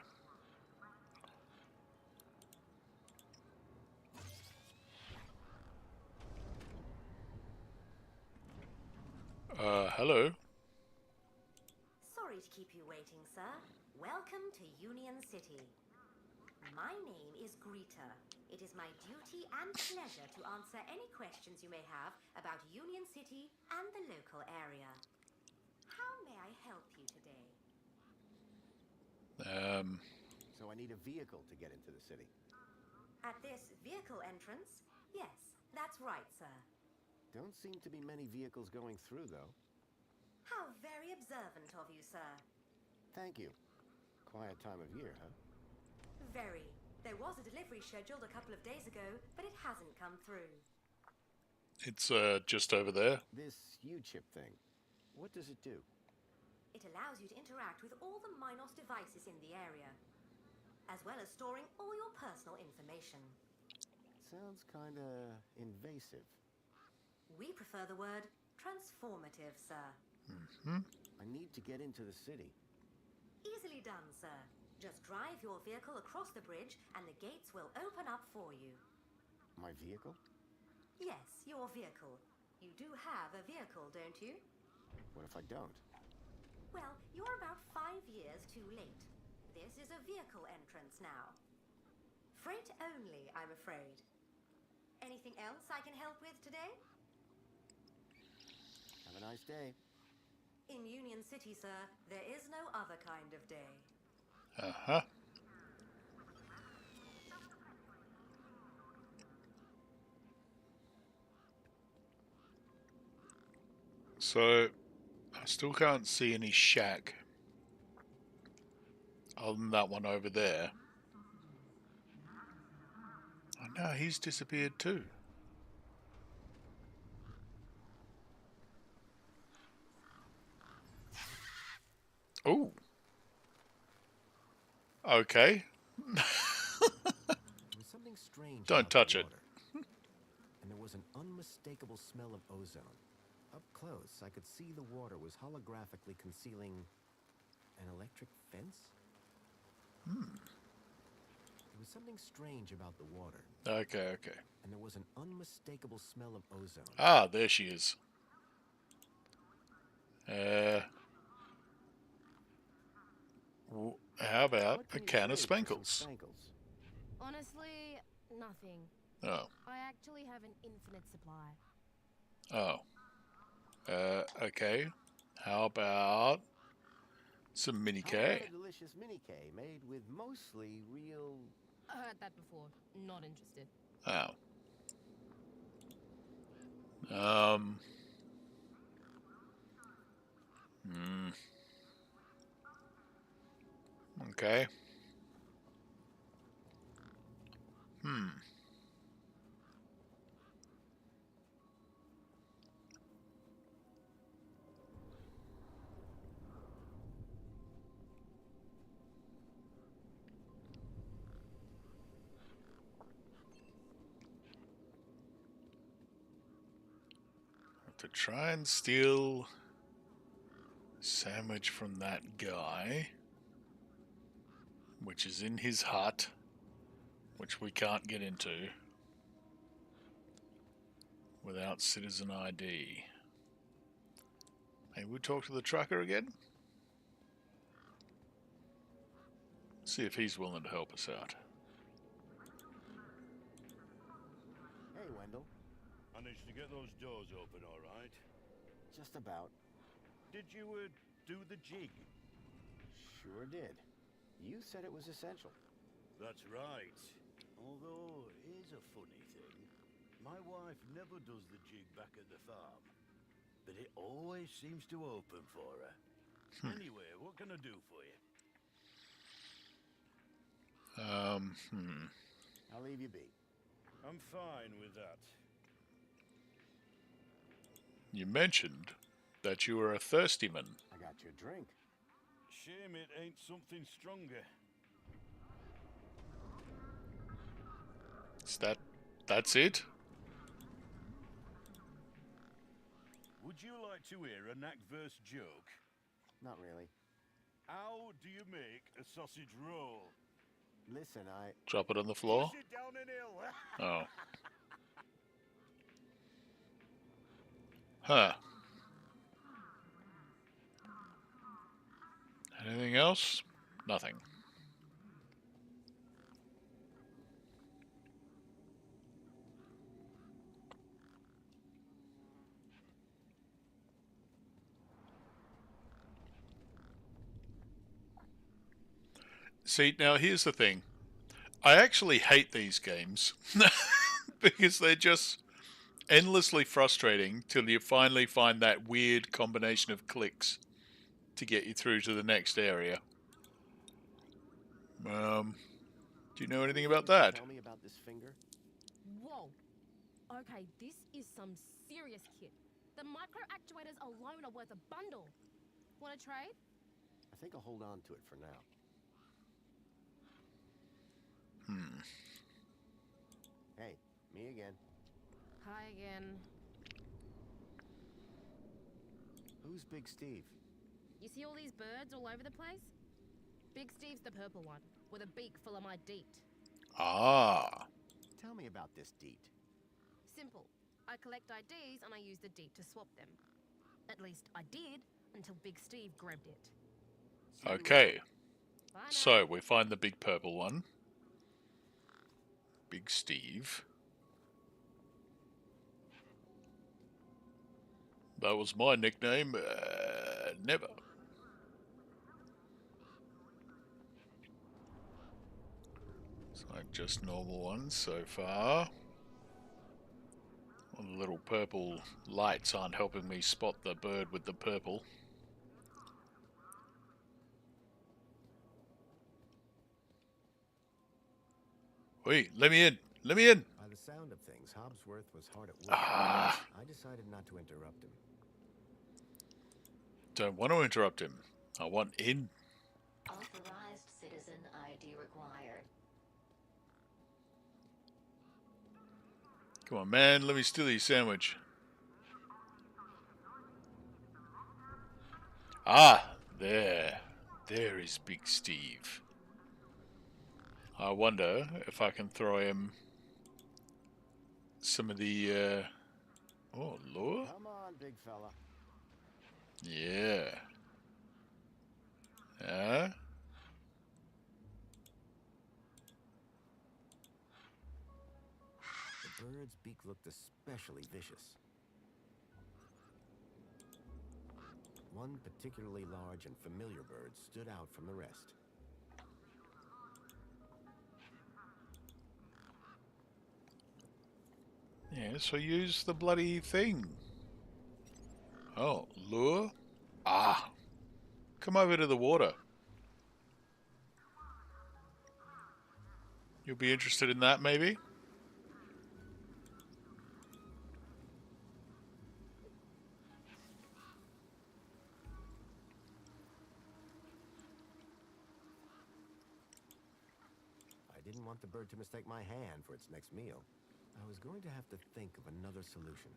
Hello.
Sorry to keep you waiting, sir. Welcome to Union City. My name is Greta. It is my duty and pleasure to answer any questions you may have about Union City and the local area. How may I help you today?
So I need a vehicle to get into the city.
At this vehicle entrance? Yes, that's right, sir.
Don't seem to be many vehicles going through, though.
How very observant of you, sir.
Thank you. Quiet time of year, huh?
Very. There was a delivery scheduled a couple of days ago, but it hasn't come through.
It's just over there.
This U-chip thing, what does it do?
It allows you to interact with all the Minos devices in the area, as well as storing all your personal information.
Sounds kinda invasive.
We prefer the word transformative, sir.
I need to get into the city.
Easily done, sir. Just drive your vehicle across the bridge and the gates will open up for you.
My vehicle?
Yes, your vehicle. You do have a vehicle, don't you?
What if I don't?
Well, you're about 5 years too late. This is a vehicle entrance now. Freight only, I'm afraid. Anything else I can help with today?
Have a nice day.
In Union City, sir, there is no other kind of day.
Uh-huh. So, I still can't see any shack other than that one over there. Oh no, he's disappeared too. Oh. Okay.
There was something strange.
Don't
about
touch
the
it.
water. And there was an unmistakable smell of ozone. Up close, I could see the water was holographically concealing an electric fence. There was something strange about the water.
Okay, okay.
And there was an unmistakable smell of ozone.
Ah, there she is. How about a can of Spankles?
Honestly, nothing.
Oh.
I actually have an infinite supply.
Oh. Okay. How about some mini
How
K?
about a delicious mini K made with mostly real...
I heard that before. Not interested.
Oh. Okay. To try and steal a sandwich from that guy, which is in his hut, which we can't get into without citizen ID. Maybe we'll talk to the trucker again? See if he's willing to help us out.
Hey, Wendell.
Managed to get those doors open all right?
Just about.
Did you, do the jig?
Sure did. You said it was essential.
That's right. Although, here's a funny thing. My wife never does the jig back at the farm. But it always seems to open for her. Anyway, what can I do for you?
I'll leave you be.
I'm fine with that.
You mentioned that you were a thirsty man.
I got you a drink.
Shame it ain't something stronger.
Is that's it?
Would you like to hear a knack-verse joke?
Not really.
How do you make a sausage roll?
Listen,
Drop it on the floor?
Push it down an hill.
Oh. Huh. Anything else? Nothing. See, now here's the thing. I actually hate these games because they're just endlessly frustrating till you finally find that weird combination of clicks to get you through to the next area. Do you know anything about that?
Tell me about this finger.
Whoa. Okay, this is some serious kit. The micro actuators alone are worth a bundle. Want to trade?
I think I'll hold on to it for now. Hey, me again.
Hi again.
Who's Big Steve?
You see all these birds all over the place? Big Steve's the purple one, with a beak full of my DEET.
Ah.
Tell me about this DEET.
Simple. I collect IDs and I use the DEET to swap them. At least I did, until Big Steve grabbed it.
Okay.
Bye now.
So, we find the big purple one. Big Steve. That was my nickname. Never. It's like just normal ones so far. Well, the little purple lights aren't helping me spot the bird with the purple. Wait, let me in. Let me in.
By the sound of things, Hobsworth was hard at work.
Ah.
I decided not to interrupt him.
Don't want to interrupt him. I want in.
Authorized citizen ID required.
Come on, man. Let me steal your sandwich. Ah, there. There is Big Steve. I wonder if I can throw him some of the, oh, lure?
Come on, big fella.
Yeah. Yeah?
The bird's beak looked especially vicious. One particularly large and familiar bird stood out from the rest.
Yeah, so use the bloody thing. Oh, lure? Ah. Come over to the water. You'll be interested in that, maybe?
I didn't want the bird to mistake my hand for its next meal. I was going to have to think of another solution.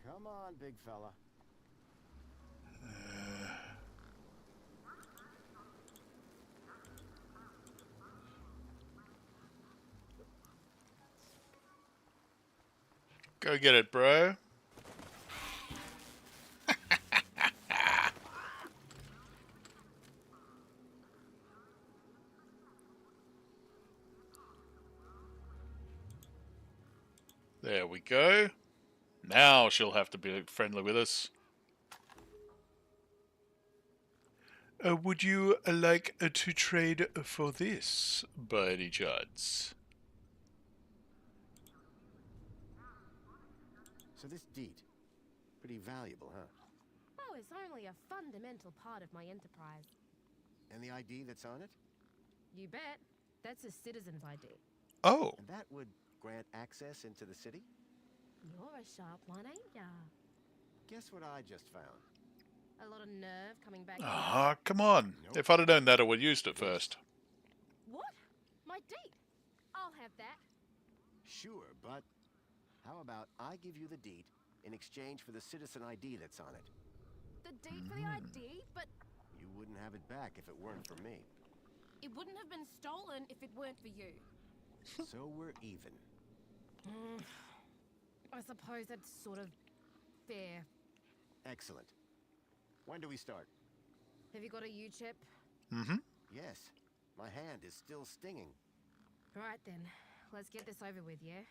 Come on, big fella.
Go get it, bro. There we go. Now she'll have to be friendly with us. Would you like to trade for this, by any chance?
So this deed, pretty valuable, huh?
Oh, it's only a fundamental part of my enterprise.
And the ID that's on it?
You bet. That's a citizen's ID.
Oh.
And that would grant access into the city?
You're a sharp one, ain't ya?
Guess what I just found?
A lot of nerve coming back.
Ah, come on. Nope. If I'd have known that, I would have used it first.
What? My deed? I'll have that.
Sure, but how about I give you the deed in exchange for the citizen ID that's on it?
The deed for the ID? But...
You wouldn't have it back if it weren't for me.
It wouldn't have been stolen if it weren't for you.
So we're even.
I suppose that's sort of fair.
Excellent. When do we start?
Have you got a U-chip?
Mm-hmm.
Yes. My hand is still stinging.
Right then. Let's get this over with, yeah?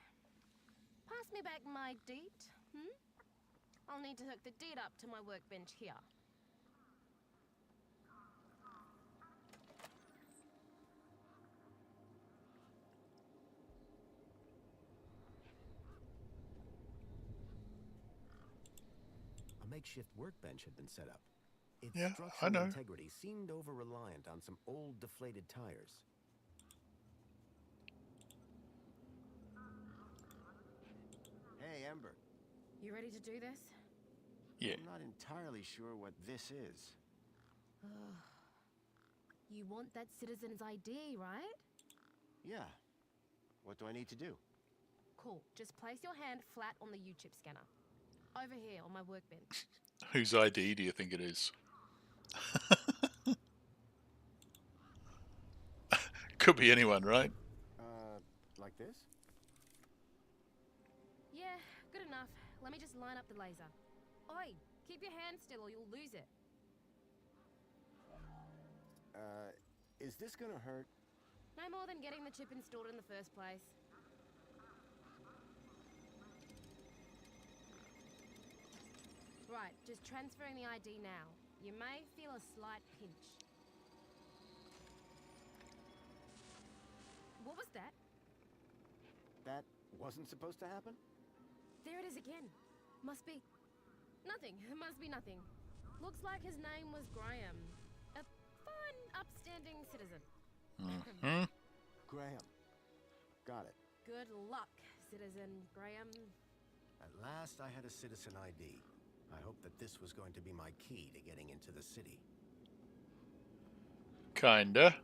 Pass me back my deed, I'll need to hook the deed up to my workbench here.
A makeshift workbench had been set up. Its
Yeah, I
structural
know.
integrity seemed over-reliant on some old deflated tires. Hey, Ember.
You ready to do this?
Yeah.
I'm not entirely sure what this is.
You want that citizen's ID, right?
Yeah. What do I need to do?
Cool. Just place your hand flat on the U-chip scanner. Over here on my workbench.
Whose ID do you think it is? Could be anyone, right?
Like this?
Yeah, good enough. Let me just line up the laser. Oi, keep your hand still or you'll lose it.
Is this gonna hurt?
No more than getting the chip installed in the first place. Right, just transferring the ID now. You may feel a slight pinch. What was that?
That wasn't supposed to happen?
There it is again. Must be... nothing. It must be nothing. Looks like his name was Graham. A fine, upstanding citizen.
Mm-hmm.
Graham. Got it.
Good luck, Citizen Graham.
At last I had a citizen ID. I hoped that this was going to be my key to getting into the city.
Kinda.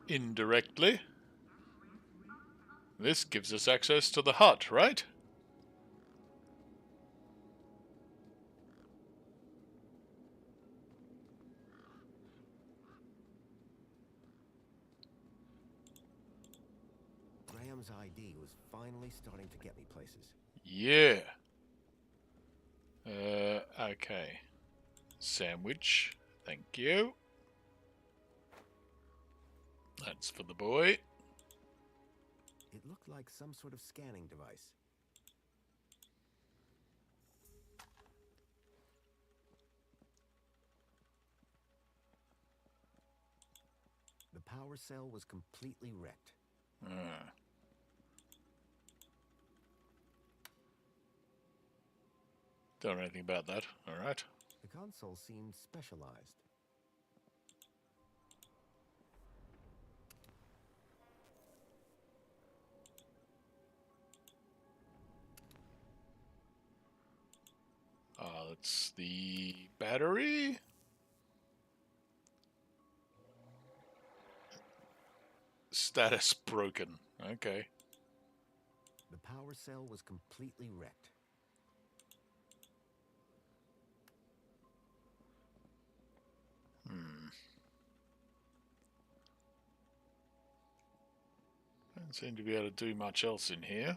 Indirectly. This gives us access to the hut, right?
Graham's ID was finally starting to get me places.
Yeah. Okay. Sandwich. Thank you. That's for the boy.
It looked like some sort of scanning device. The power cell was completely wrecked.
Don't know anything about that. Alright.
The console seemed specialized.
That's the battery. Status broken. Okay.
The power cell was completely wrecked.
Don't seem to be able to do much else in here.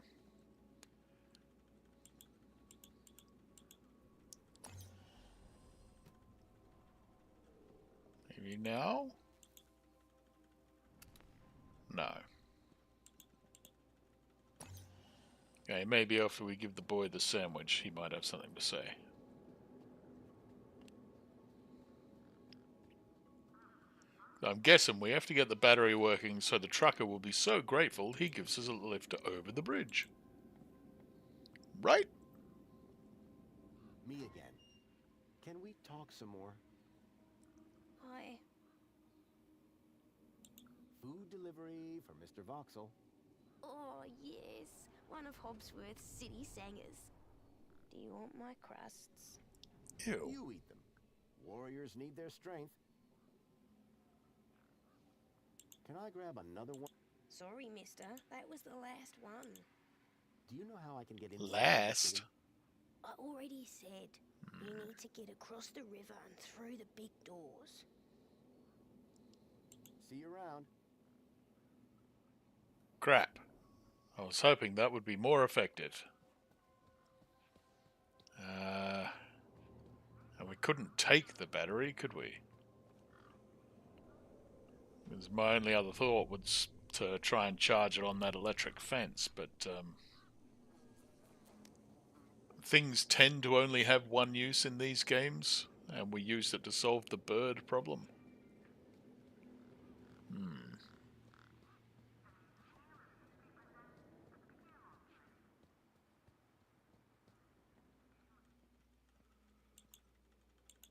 Maybe now? No. Okay, maybe after we give the boy the sandwich, he might have something to say. I'm guessing we have to get the battery working so the trucker will be so grateful he gives us a lift over the bridge. Right?
Me again. Can we talk some more?
Hi.
Food delivery for Mr. Voxel.
Oh, yes. One of Hobsworth's city singers. Do you want my crusts?
Ew.
You eat them. Warriors need their strength. Can I grab another one?
Sorry, mister. That was the last one.
Do you know how I can get in?
Last?
I already said. You need to get across the river and through the big doors.
See you around.
Crap. I was hoping that would be more effective. And we couldn't take the battery, could we? Because my only other thought was to try and charge it on that electric fence, but things tend to only have one use in these games, and we used it to solve the bird problem.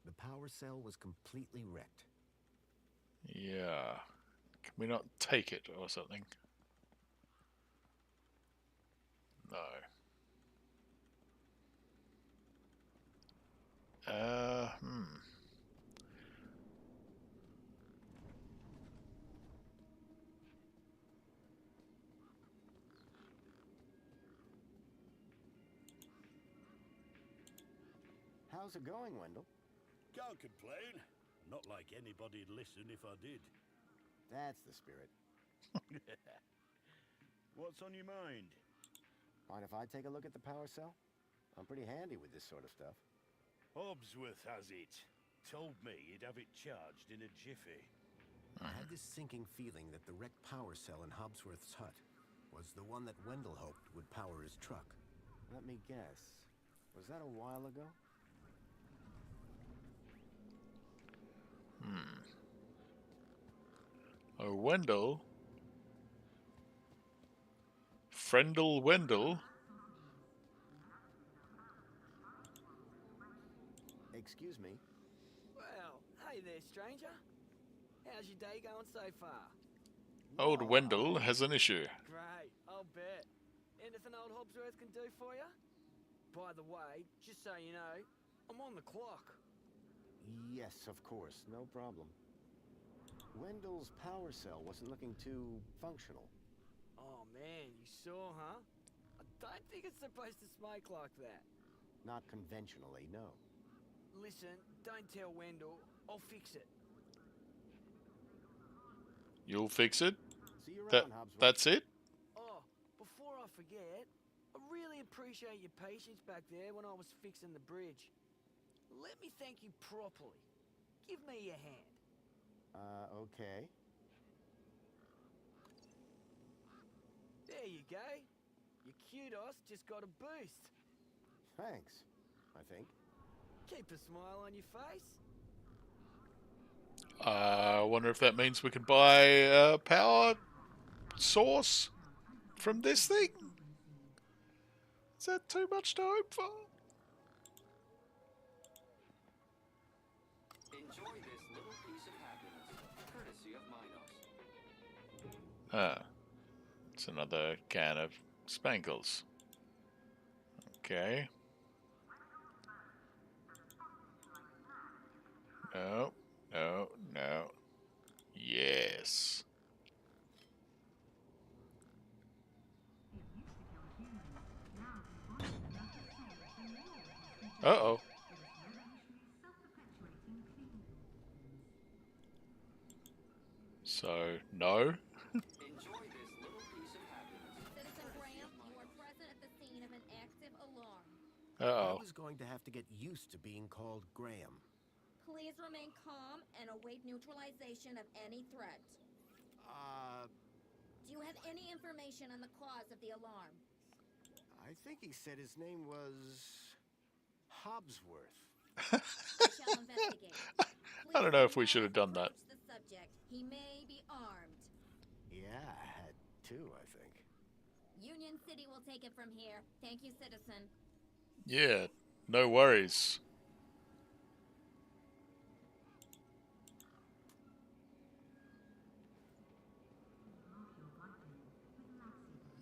The power cell was completely wrecked.
Yeah. Can we not take it or something? No.
How's it going, Wendell?
Can't complain. Not like anybody'd listen if I did.
That's the spirit.
What's on your mind?
Mind if I take a look at the power cell? I'm pretty handy with this sort of stuff.
Hobsworth has it. told me he'd have it charged in a jiffy.
I had this sinking feeling that the wrecked power cell in Hobsworth's hut was the one that Wendell hoped would power his truck. Let me guess. Was that a while ago?
Oh, Wendell. Friendle Wendell.
Excuse me.
Well, hey there, stranger. How's your day going so far?
Old Wendell has an issue.
Great, I'll bet. Anything old Hobsworth can do for you? By the way, just so you know, I'm on the clock.
Yes, of course, no problem. Wendell's power cell wasn't looking too functional.
Oh man, you saw, huh? I don't think it's supposed to smoke like that.
Not conventionally, no.
Listen, don't tell Wendell. I'll fix it.
You'll fix it?
See you around, Hobsworth.
That's it?
Oh, before I forget, I really appreciate your patience back there when I was fixing the bridge. Let me thank you properly. Give me your hand.
Okay.
There you go. Your kudos just got a boost.
Thanks, I think.
Keep a smile on your face.
I wonder if that means we can buy a power source from this thing? Is that too much to hope for?
Enjoy this little piece of happiness, courtesy of Minos.
Ah. It's another can of Spankles. Okay. No, no, no. Yes. Uh-oh. So, no?
Citizen Graham, you are present at the scene of an active alarm.
Uh-oh.
I was going to have to get used to being called Graham.
Please remain calm and await neutralization of any threat. Do you have any information on the cause of the alarm?
I think he said his name was Hobsworth.
I shall investigate.
I don't know if we should have done that.
The subject. He may be armed.
Yeah, I had two, I think.
Union City will take it from here. Thank you, citizen.
Yeah, no worries.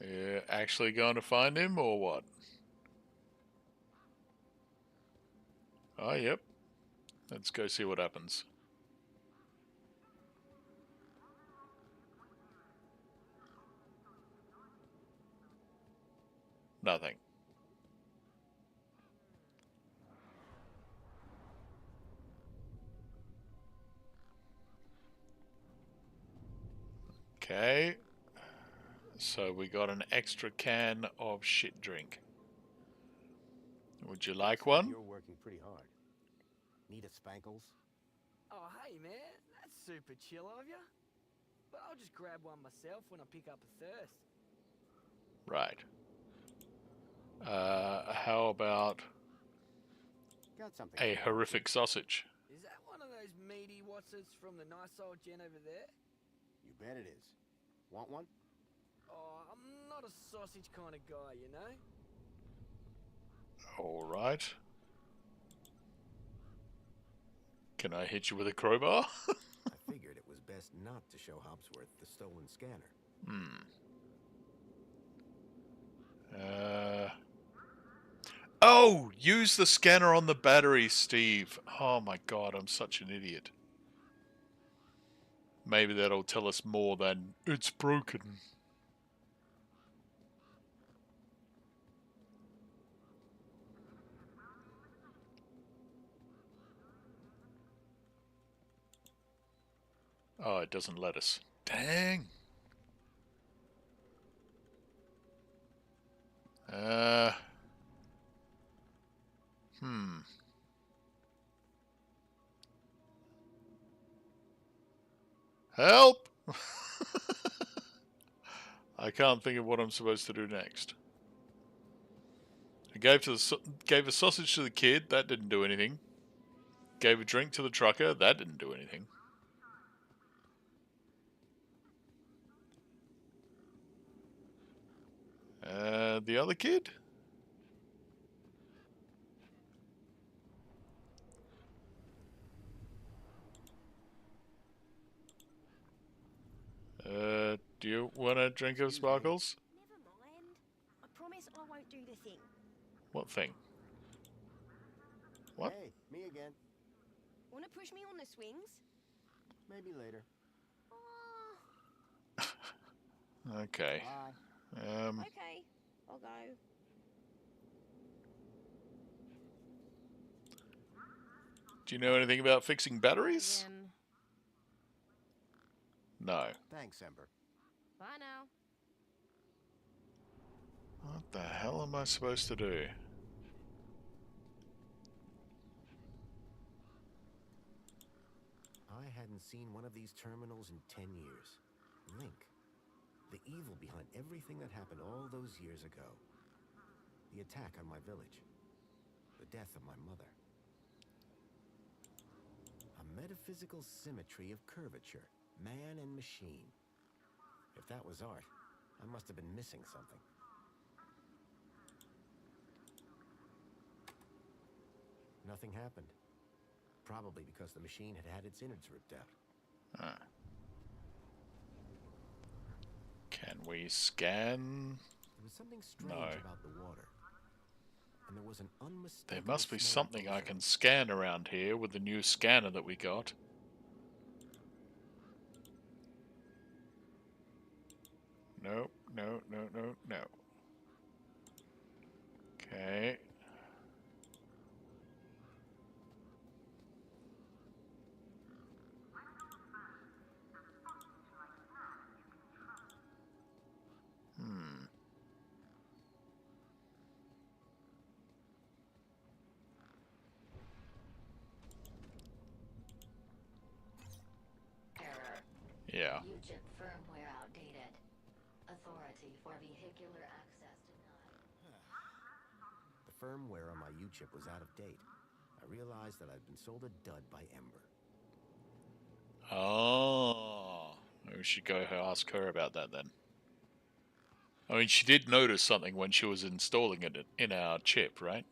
Yeah, actually going to find him or what? Oh, yep. Let's go see what happens. Nothing. Okay. So we got an extra can of shit drink. Would you like one?
You're working pretty hard. Need a Spankles?
Oh, hey, man. That's super chill of you. But I'll just grab one myself when I pick up a thirst.
Right. How about
Got something
a horrific sausage?
Is that one of those meaty Watsits from the nice old gen over there?
You bet it is. Want one?
Oh, I'm not a sausage kind of guy, you know?
All right. Can I hit you with a crowbar?
I figured it was best not to show Hobsworth the stolen scanner.
Oh, use the scanner on the battery, Steve. Oh my god, I'm such an idiot. Maybe that'll tell us more than it's broken. Oh, it doesn't let us. Dang. Help! I can't think of what I'm supposed to do next. I gave a sausage to the kid. That didn't do anything. Gave a drink to the trucker. That didn't do anything. The other kid? Do you want a drink of sparkles?
Never mind. I promise I won't do the thing.
What thing? What?
Hey, me again.
Wanna push me on the swings?
Maybe later.
Okay.
Okay, I'll go.
Do you know anything about fixing batteries? No.
Thanks, Ember.
Bye now.
What the hell am I supposed to do?
I hadn't seen one of these terminals in 10 years. Link. The evil behind everything that happened all those years ago. The attack on my village. The death of my mother. A metaphysical symmetry of curvature. Man and machine. If that was art, I must have been missing something. Nothing happened. Probably because the machine had had its innards ripped out.
Can we scan?
There was something strange
No.
about the water. And there was an unmistakable
There must be
smell of
something I
ozone.
can scan around here with the new scanner that we got. No, no, no, no, no. Okay. Hmm.
Error.
Yeah.
UChip firmware outdated. Authority for vehicular access denied.
The firmware on my U-chip was out of date. I realized that I'd been sold a dud by Ember.
Oh. We should go ask her about that then. I mean, she did notice something when she was installing it in our chip, right?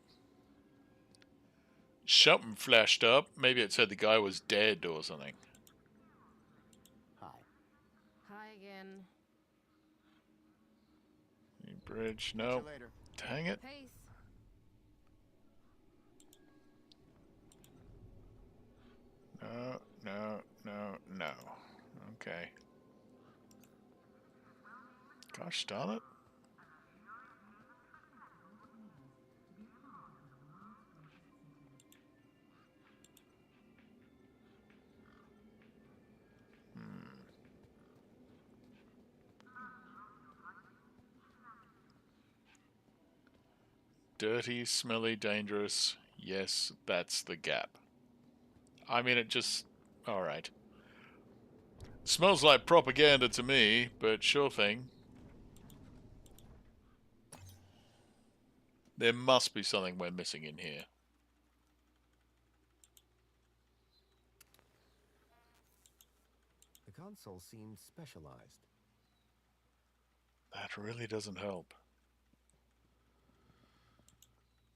Something flashed up. Maybe it said the guy was dead or something.
Hi.
Hi again.
Bridge,
Catch
no.
you later.
Dang it.
Peace.
No, no, no, no. Okay. Gosh darn it. Dirty, smelly, dangerous. Yes, that's the gap. I mean, it just... Alright. Smells like propaganda to me, but sure thing. There must be something we're missing in here.
The console seemed specialized.
That really doesn't help.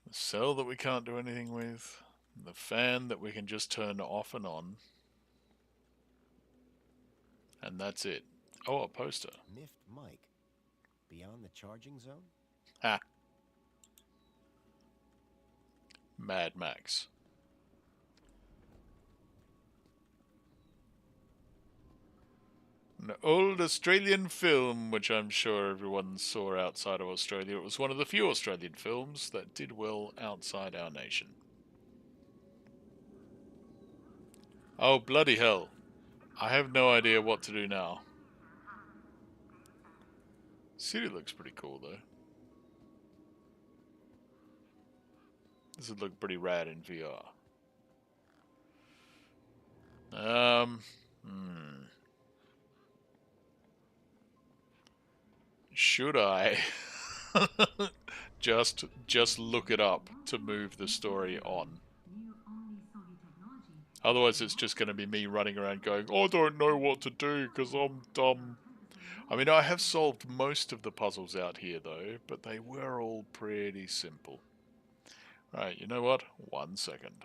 The cell that we can't do anything with. The fan that we can just turn off and on. And that's it. Oh, a poster.
Miffed Mike. Beyond the charging zone?
Ha. Mad Max. An old Australian film, which I'm sure everyone saw outside of Australia. It was one of the few Australian films that did well outside our nation. Oh, bloody hell. I have no idea what to do now. City looks pretty cool, though. This would look pretty rad in VR. should I just look it up to move the story on? Otherwise, it's just going to be me running around going, I don't know what to do because I'm dumb. I mean, I have solved most of the puzzles out here, though, but they were all pretty simple. Right, you know what? 1 second.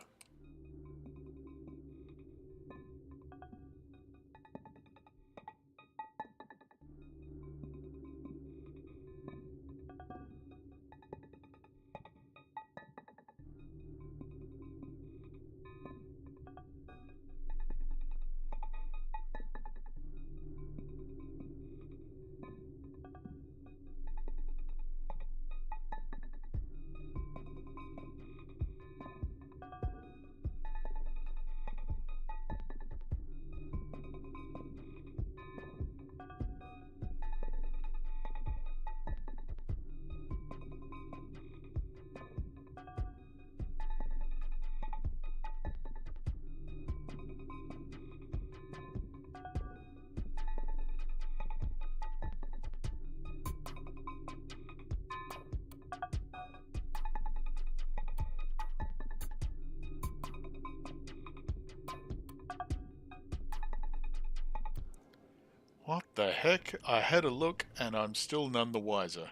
What the heck? I had a look and I'm still none the wiser.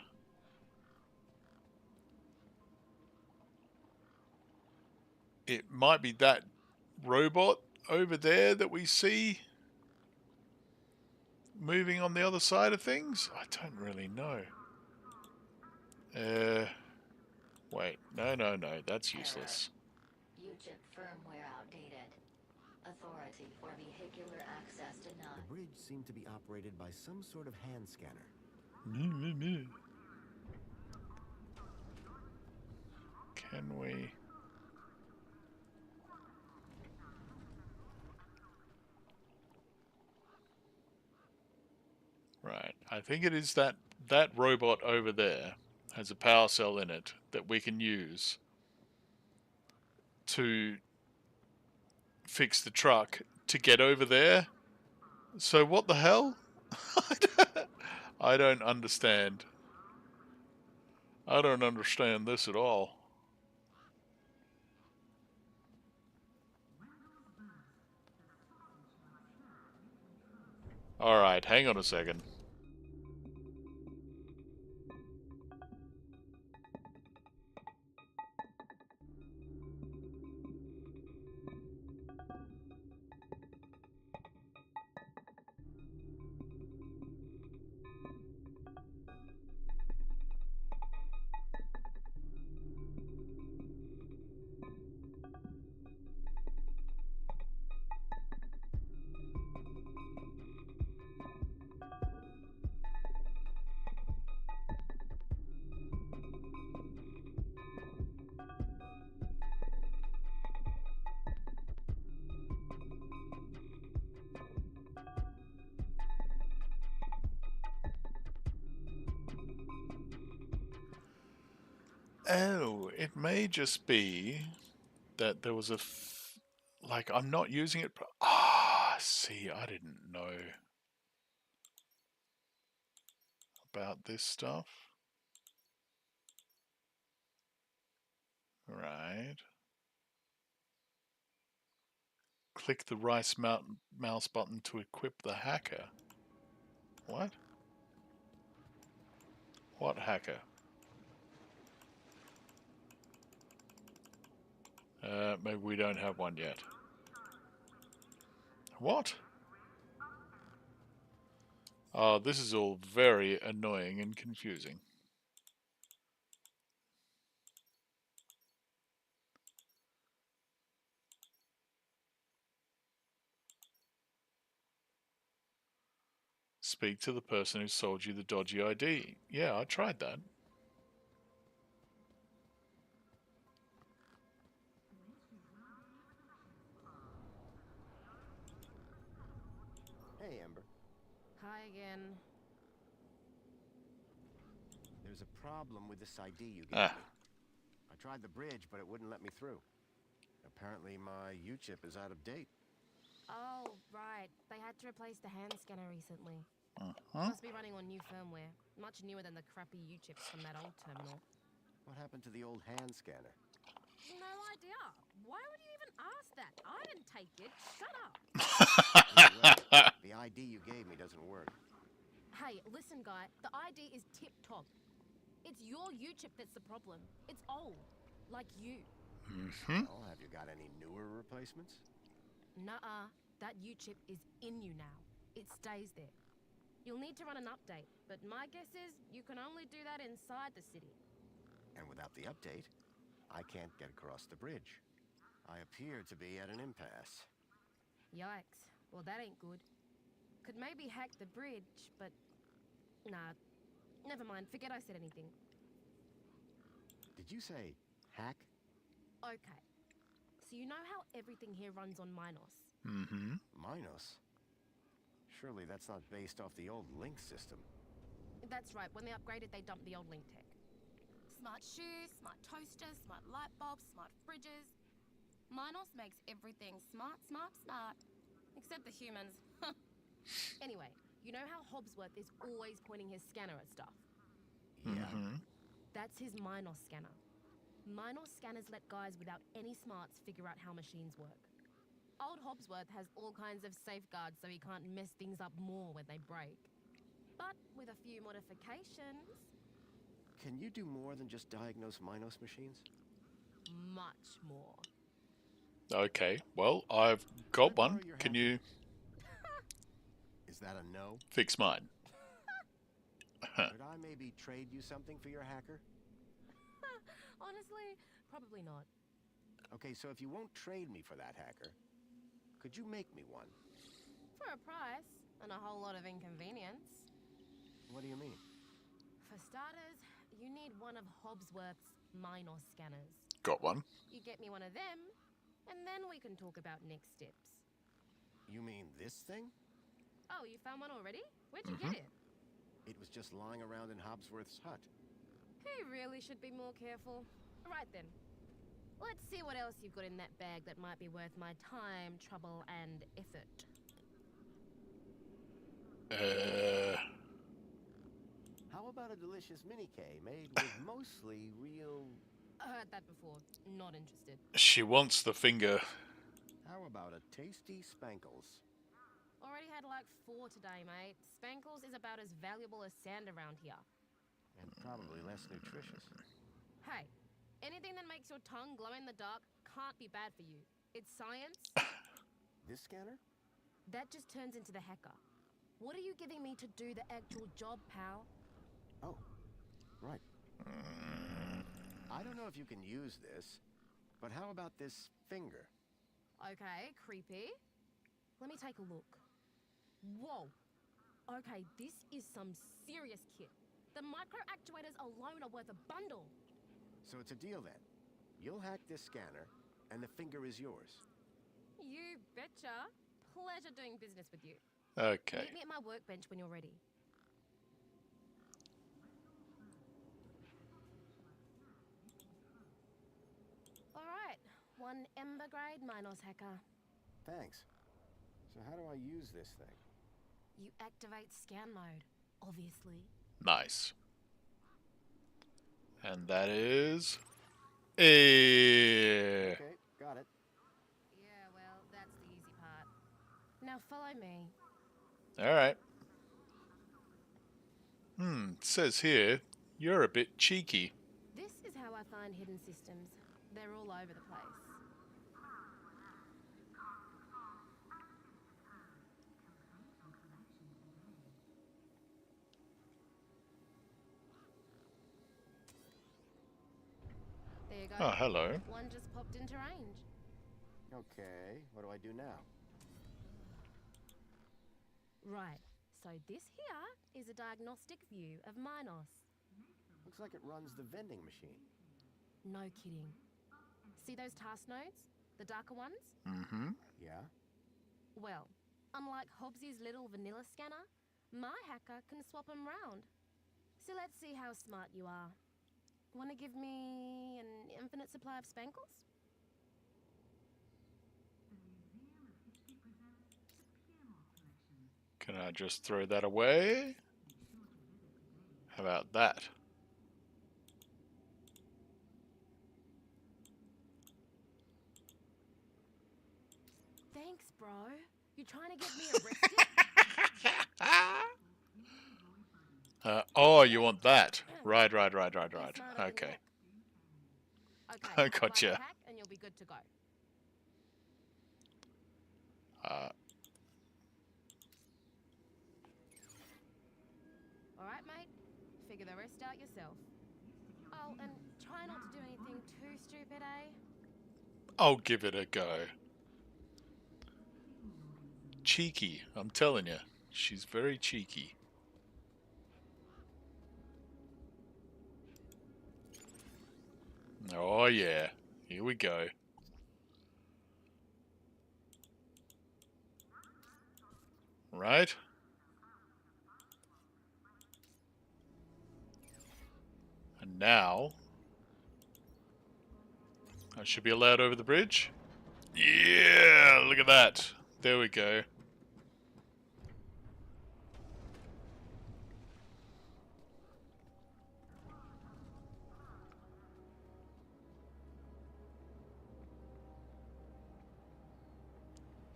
It might be that robot over there that we see moving on the other side of things? I don't really know. Wait. No, that's useless.
UChip firmware outdated. Authority for vehicular access denied.
The bridge seemed to be operated by some sort of hand scanner.
Can we... Right, I think it is that robot over there has a power cell in it that we can use to fix the truck to get over there. So what the hell? I don't understand. I don't understand this at all. Alright, hang on a second. Oh, it may just be that there was a... like, I'm not using it... see, I didn't know about this stuff. Right. Click the right mouse button to equip the hacker. What? What hacker? Maybe we don't have one yet. What? Oh, this is all very annoying and confusing. Speak to the person who sold you the dodgy ID. Yeah, I tried that.
Hey, Ember.
Hi again.
There's a problem with this ID you gave me. I tried the bridge, but it wouldn't let me through. Apparently, my UChip is out of date.
Oh, right. They had to replace the hand scanner recently.
Uh-huh.
Must be running on new firmware. Much newer than the crappy U-chips from that old terminal.
What happened to the old hand scanner?
No idea. Why would you even ask that? I didn't take it. Shut up.
Well, the ID you gave me doesn't work.
Hey, listen, guy. The ID is tip-top. It's your U-chip that's the problem. It's old. Like you.
Well, have you got any newer replacements?
Nuh-uh. That U-chip is in you now. It stays there. You'll need to run an update, but my guess is you can only do that inside the city.
And without the update, I can't get across the bridge. I appear to be at an impasse.
Yikes. Well, that ain't good. Could maybe hack the bridge, but... Nah. Never mind. Forget I said anything.
Did you say hack?
Okay. So you know how everything here runs on Minos?
Mm-hmm.
Minos? Surely that's not based off the old Link system.
That's right. When they upgraded, they dumped the old Link tech. Smart shoes, smart toasters, smart light bulbs, smart fridges. Minos makes everything smart, smart, smart. Except the humans. Anyway, you know how Hobbsworth is always pointing his scanner at stuff?
Yeah.
That's his Minos scanner. Minos scanners let guys without any smarts figure out how machines work. Old Hobbsworth has all kinds of safeguards so he can't mess things up more when they break. But with a few modifications...
Can you do more than just diagnose Minos machines?
Much more.
Okay, well, I've got one. Can you
Is that a no?
fix mine?
Could I maybe trade you something for your hacker?
Honestly, probably not.
Okay, so if you won't trade me for that hacker, could you make me one?
For a price, and a whole lot of inconvenience.
What do you mean?
For starters, you need one of Hobbsworth's Minos scanners.
Got one.
You get me one of them, and then we can talk about next steps.
You mean this thing?
Oh, you found one already? Where'd you get it?
It was just lying around in Hobbsworth's hut.
He really should be more careful. Right then. Let's see what else you've got in that bag that might be worth my time, trouble, and effort.
How about a delicious mini-K made with mostly real...
Heard that before. Not interested.
She wants the finger.
How about a tasty Spankles?
Already had like 4 today, mate. Spankles is about as valuable as sand around here.
And probably less nutritious.
Hey, anything that makes your tongue glow in the dark can't be bad for you. It's science.
This scanner?
That just turns into the hacker. What are you giving me to do the actual job, pal?
Oh, right. I don't know if you can use this, but how about this finger?
Okay, creepy. Let me take a look. Whoa. Okay, this is some serious kit. The micro actuators alone are worth a bundle.
So it's a deal then. You'll hack this scanner, and the finger is yours.
You betcha. Pleasure doing business with you.
Okay.
Meet me at my workbench when you're ready. Alright, one Ember grade Minos hacker.
Thanks. So how do I use this thing?
You activate scan mode, obviously.
Nice. And that is... A.
Okay, got it.
Yeah, well, that's the easy part. Now follow me.
Alright. It says here, you're a bit cheeky.
This is how I find hidden systems. They're all over the place. There you go.
Oh, hello.
One just popped into range.
Okay, what do I do now?
Right, so this here is a diagnostic view of Minos.
Looks like it runs the vending machine.
No kidding. See those task nodes? The darker ones?
Mm-hmm.
Yeah?
Well, unlike Hobbsy's little vanilla scanner, my hacker can swap them round. So let's see how smart you are. Want to give me an infinite supply of Spankles?
Can I just throw that away? How about that?
Thanks, bro. You trying to get me arrested?
Oh, you want that? Right. Okay.
Okay,
Gotcha.
pack and you'll be good to go. All right, mate. Figure the rest out yourself. Oh, and try not to do anything too stupid, eh?
I'll give it a go. Cheeky, I'm telling you. She's very cheeky. Oh yeah, here we go. Right? And now I should be allowed over the bridge. Yeah, look at that. There we go.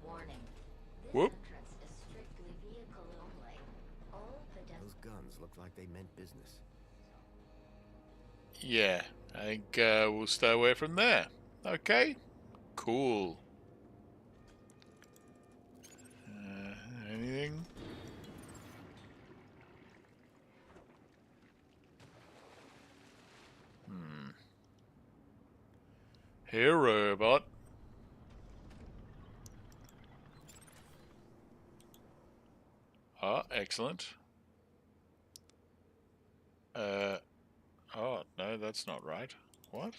Warning. This
Whoop.
entrance is strictly vehicle only. All
Those guns look like they meant business.
Yeah, I think we'll stay away from there. Okay, cool. Anything? Hey, robot. Ah, excellent. Oh, no, that's not right. What?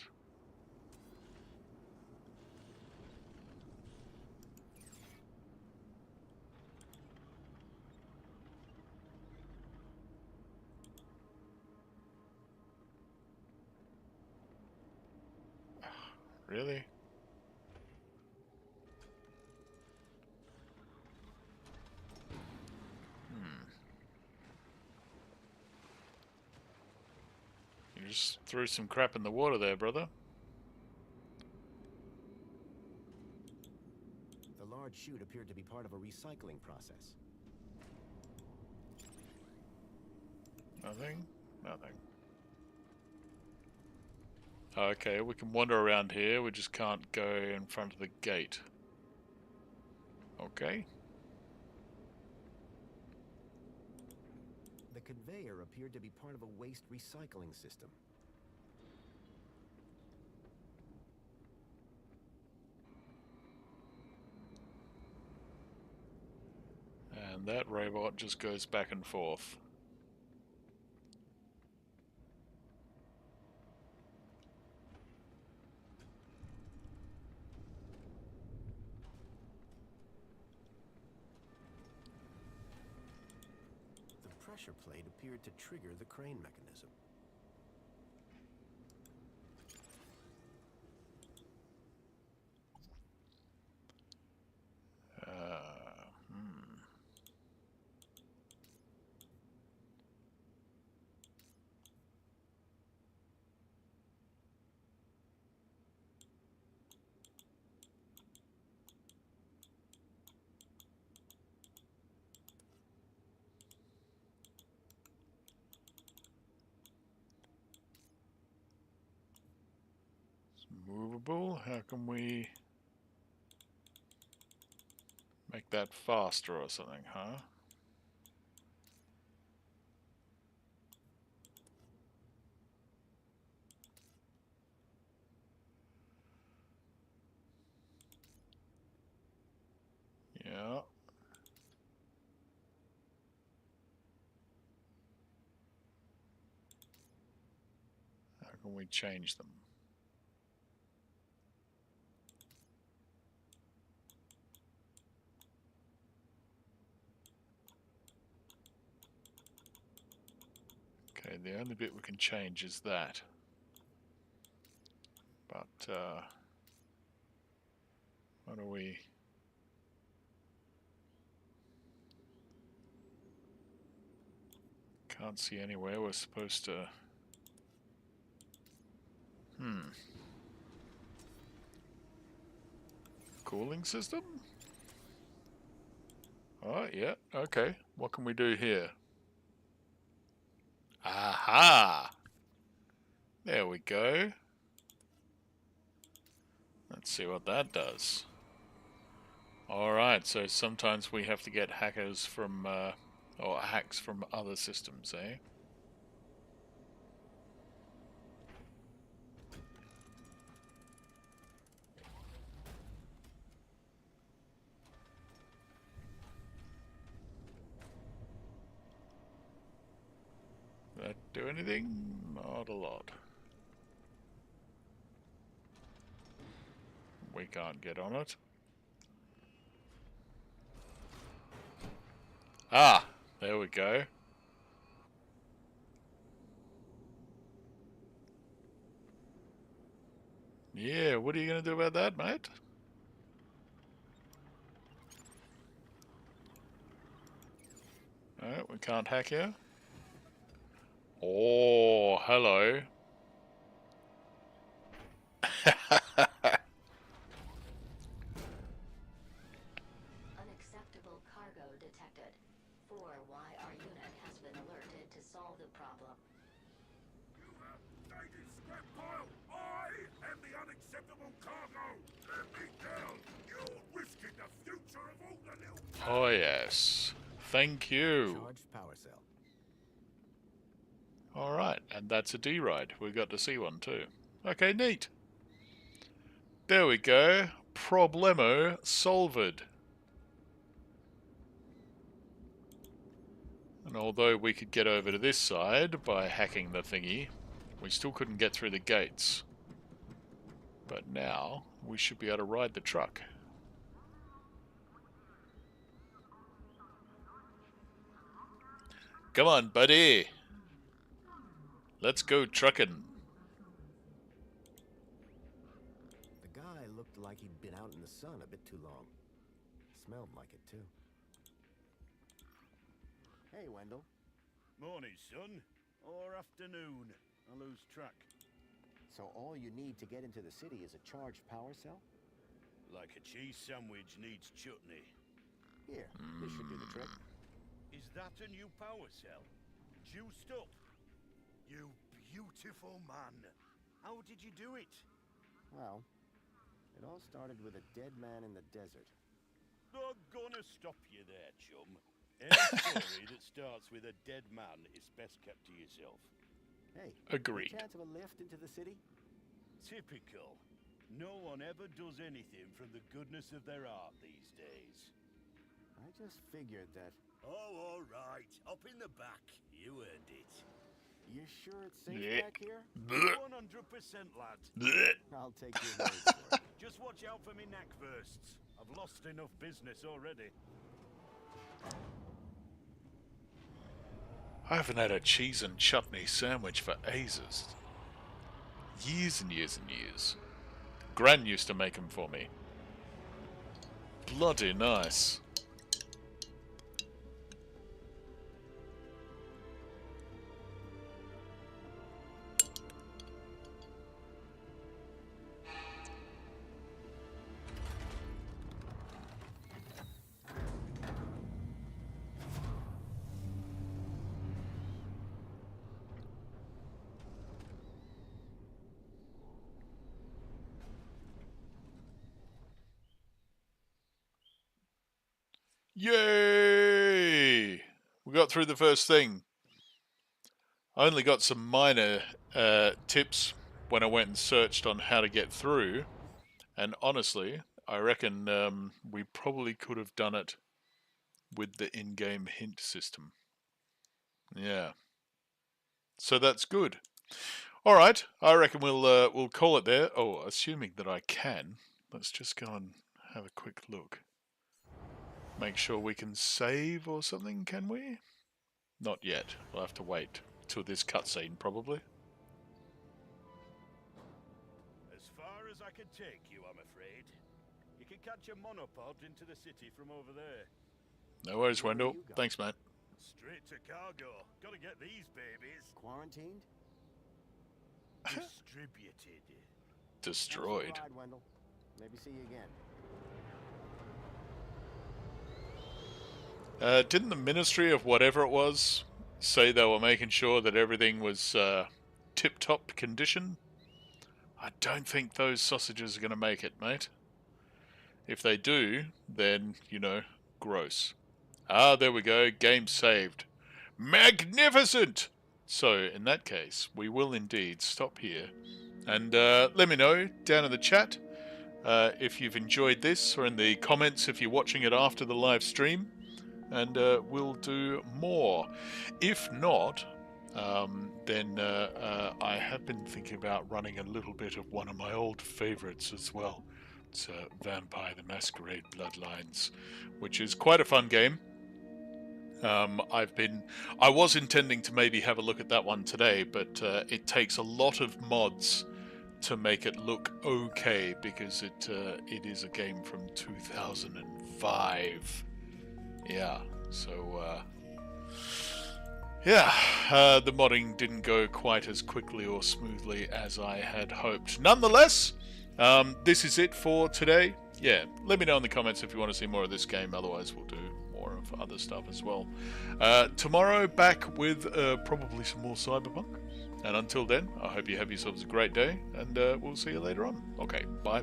Really? You just threw some crap in the water there, brother.
The large chute appeared to be part of a recycling process.
Nothing? Nothing. Okay, we can wander around here, we just can't go in front of the gate. Okay.
The conveyor appeared to be part of a waste recycling system.
And that robot just goes back and forth.
The pressure plate appeared to trigger the crane mechanism. It's movable. How can we make that faster or something, huh? Yeah. How can we change them? Okay, the only bit we can change is that. But, what do we...
Can't see anywhere we're supposed to... Cooling system? Oh, yeah, okay. What can we do here? Aha! There we go. Let's see what that does. Alright, so sometimes we have to get hackers from, or hacks from other systems, eh? That do anything? Not a lot. We can't get on it. Ah, there we go. Yeah, what are you going to do about that, mate? No, we can't hack here. Oh, hello.
Unacceptable cargo detected. 4YR unit has been alerted to solve the problem.
You have dated scrap pile! I am the unacceptable cargo! Let me down! You're risking the future of all the little...
Oh, yes. Thank you.
Charged power cell.
Alright, and that's a D-ride. We got to see one too. Okay, neat. There we go. Problemo solved. And although we could get over to this side by hacking the thingy, we still couldn't get through the gates. But now, we should be able to ride the truck. Come on, buddy. Let's go trucking.
The guy looked like he'd been out in the sun a bit too long. Smelled like it, too. Hey, Wendell.
Morning, son. Or afternoon. I lose track.
So all you need to get into the city is a charged power cell?
Like a cheese sandwich needs chutney.
Here, this should do the trick.
Is that a new power cell? Juiced up? You beautiful man. How did you do it?
Well, it all started with a dead man in the desert.
Not gonna stop you there, chum. Any story that starts with a dead man is best kept to yourself.
Hey,
agreed.
Chance of a lift into the city?
Typical. No one ever does anything from the goodness of their heart these days.
I just figured that...
Oh, all right. Up in the back. You earned it.
You sure it's safe back here?
100%, lad.
I'll take your word for it.
Just watch out for me neck bursts. I've lost enough business already.
I haven't had a cheese and chutney sandwich for ages. Years and years and years. Gran used to make them for me. Bloody nice. Yay! We got through the first thing. I only got some minor tips when I went and searched on how to get through. And honestly, I reckon we probably could have done it with the in-game hint system. Yeah. So that's good. All right, I reckon we'll call it there. Oh, assuming that I can. Let's just go and have a quick look. Make sure we can save or something, can we? Not yet. We'll have to wait till this cutscene, probably.
As far as I can take you, I'm afraid. You can catch a monopod into the city from over there.
No worries, Wendell. Thanks, mate.
Straight to cargo. Gotta get these babies.
Quarantined?
Distributed.
Destroyed.
Thanks for the ride, Wendell. Maybe see you again.
Didn't the Ministry of whatever it was say they were making sure that everything was tip-top condition? I don't think those sausages are going to make it, mate. If they do, then, you know, gross. Ah, there we go. Game saved. Magnificent! So, in that case, we will indeed stop here. And let me know down in the chat if you've enjoyed this, or in the comments if you're watching it after the live stream. And we'll do more. If not, then I have been thinking about running a little bit of one of my old favorites as well. It's Vampire the Masquerade Bloodlines, which is quite a fun game. I was intending to maybe have a look at that one today, but it takes a lot of mods to make it look okay, because it is a game from 2005. Yeah, so the modding didn't go quite as quickly or smoothly as I had hoped. Nonetheless, this is it for today. Yeah, let me know in the comments if you want to see more of this game. Otherwise, we'll do more of other stuff as well. Tomorrow, back with probably some more Cyberpunk. And until then, I hope you have yourselves a great day, and we'll see you later on. Okay, bye.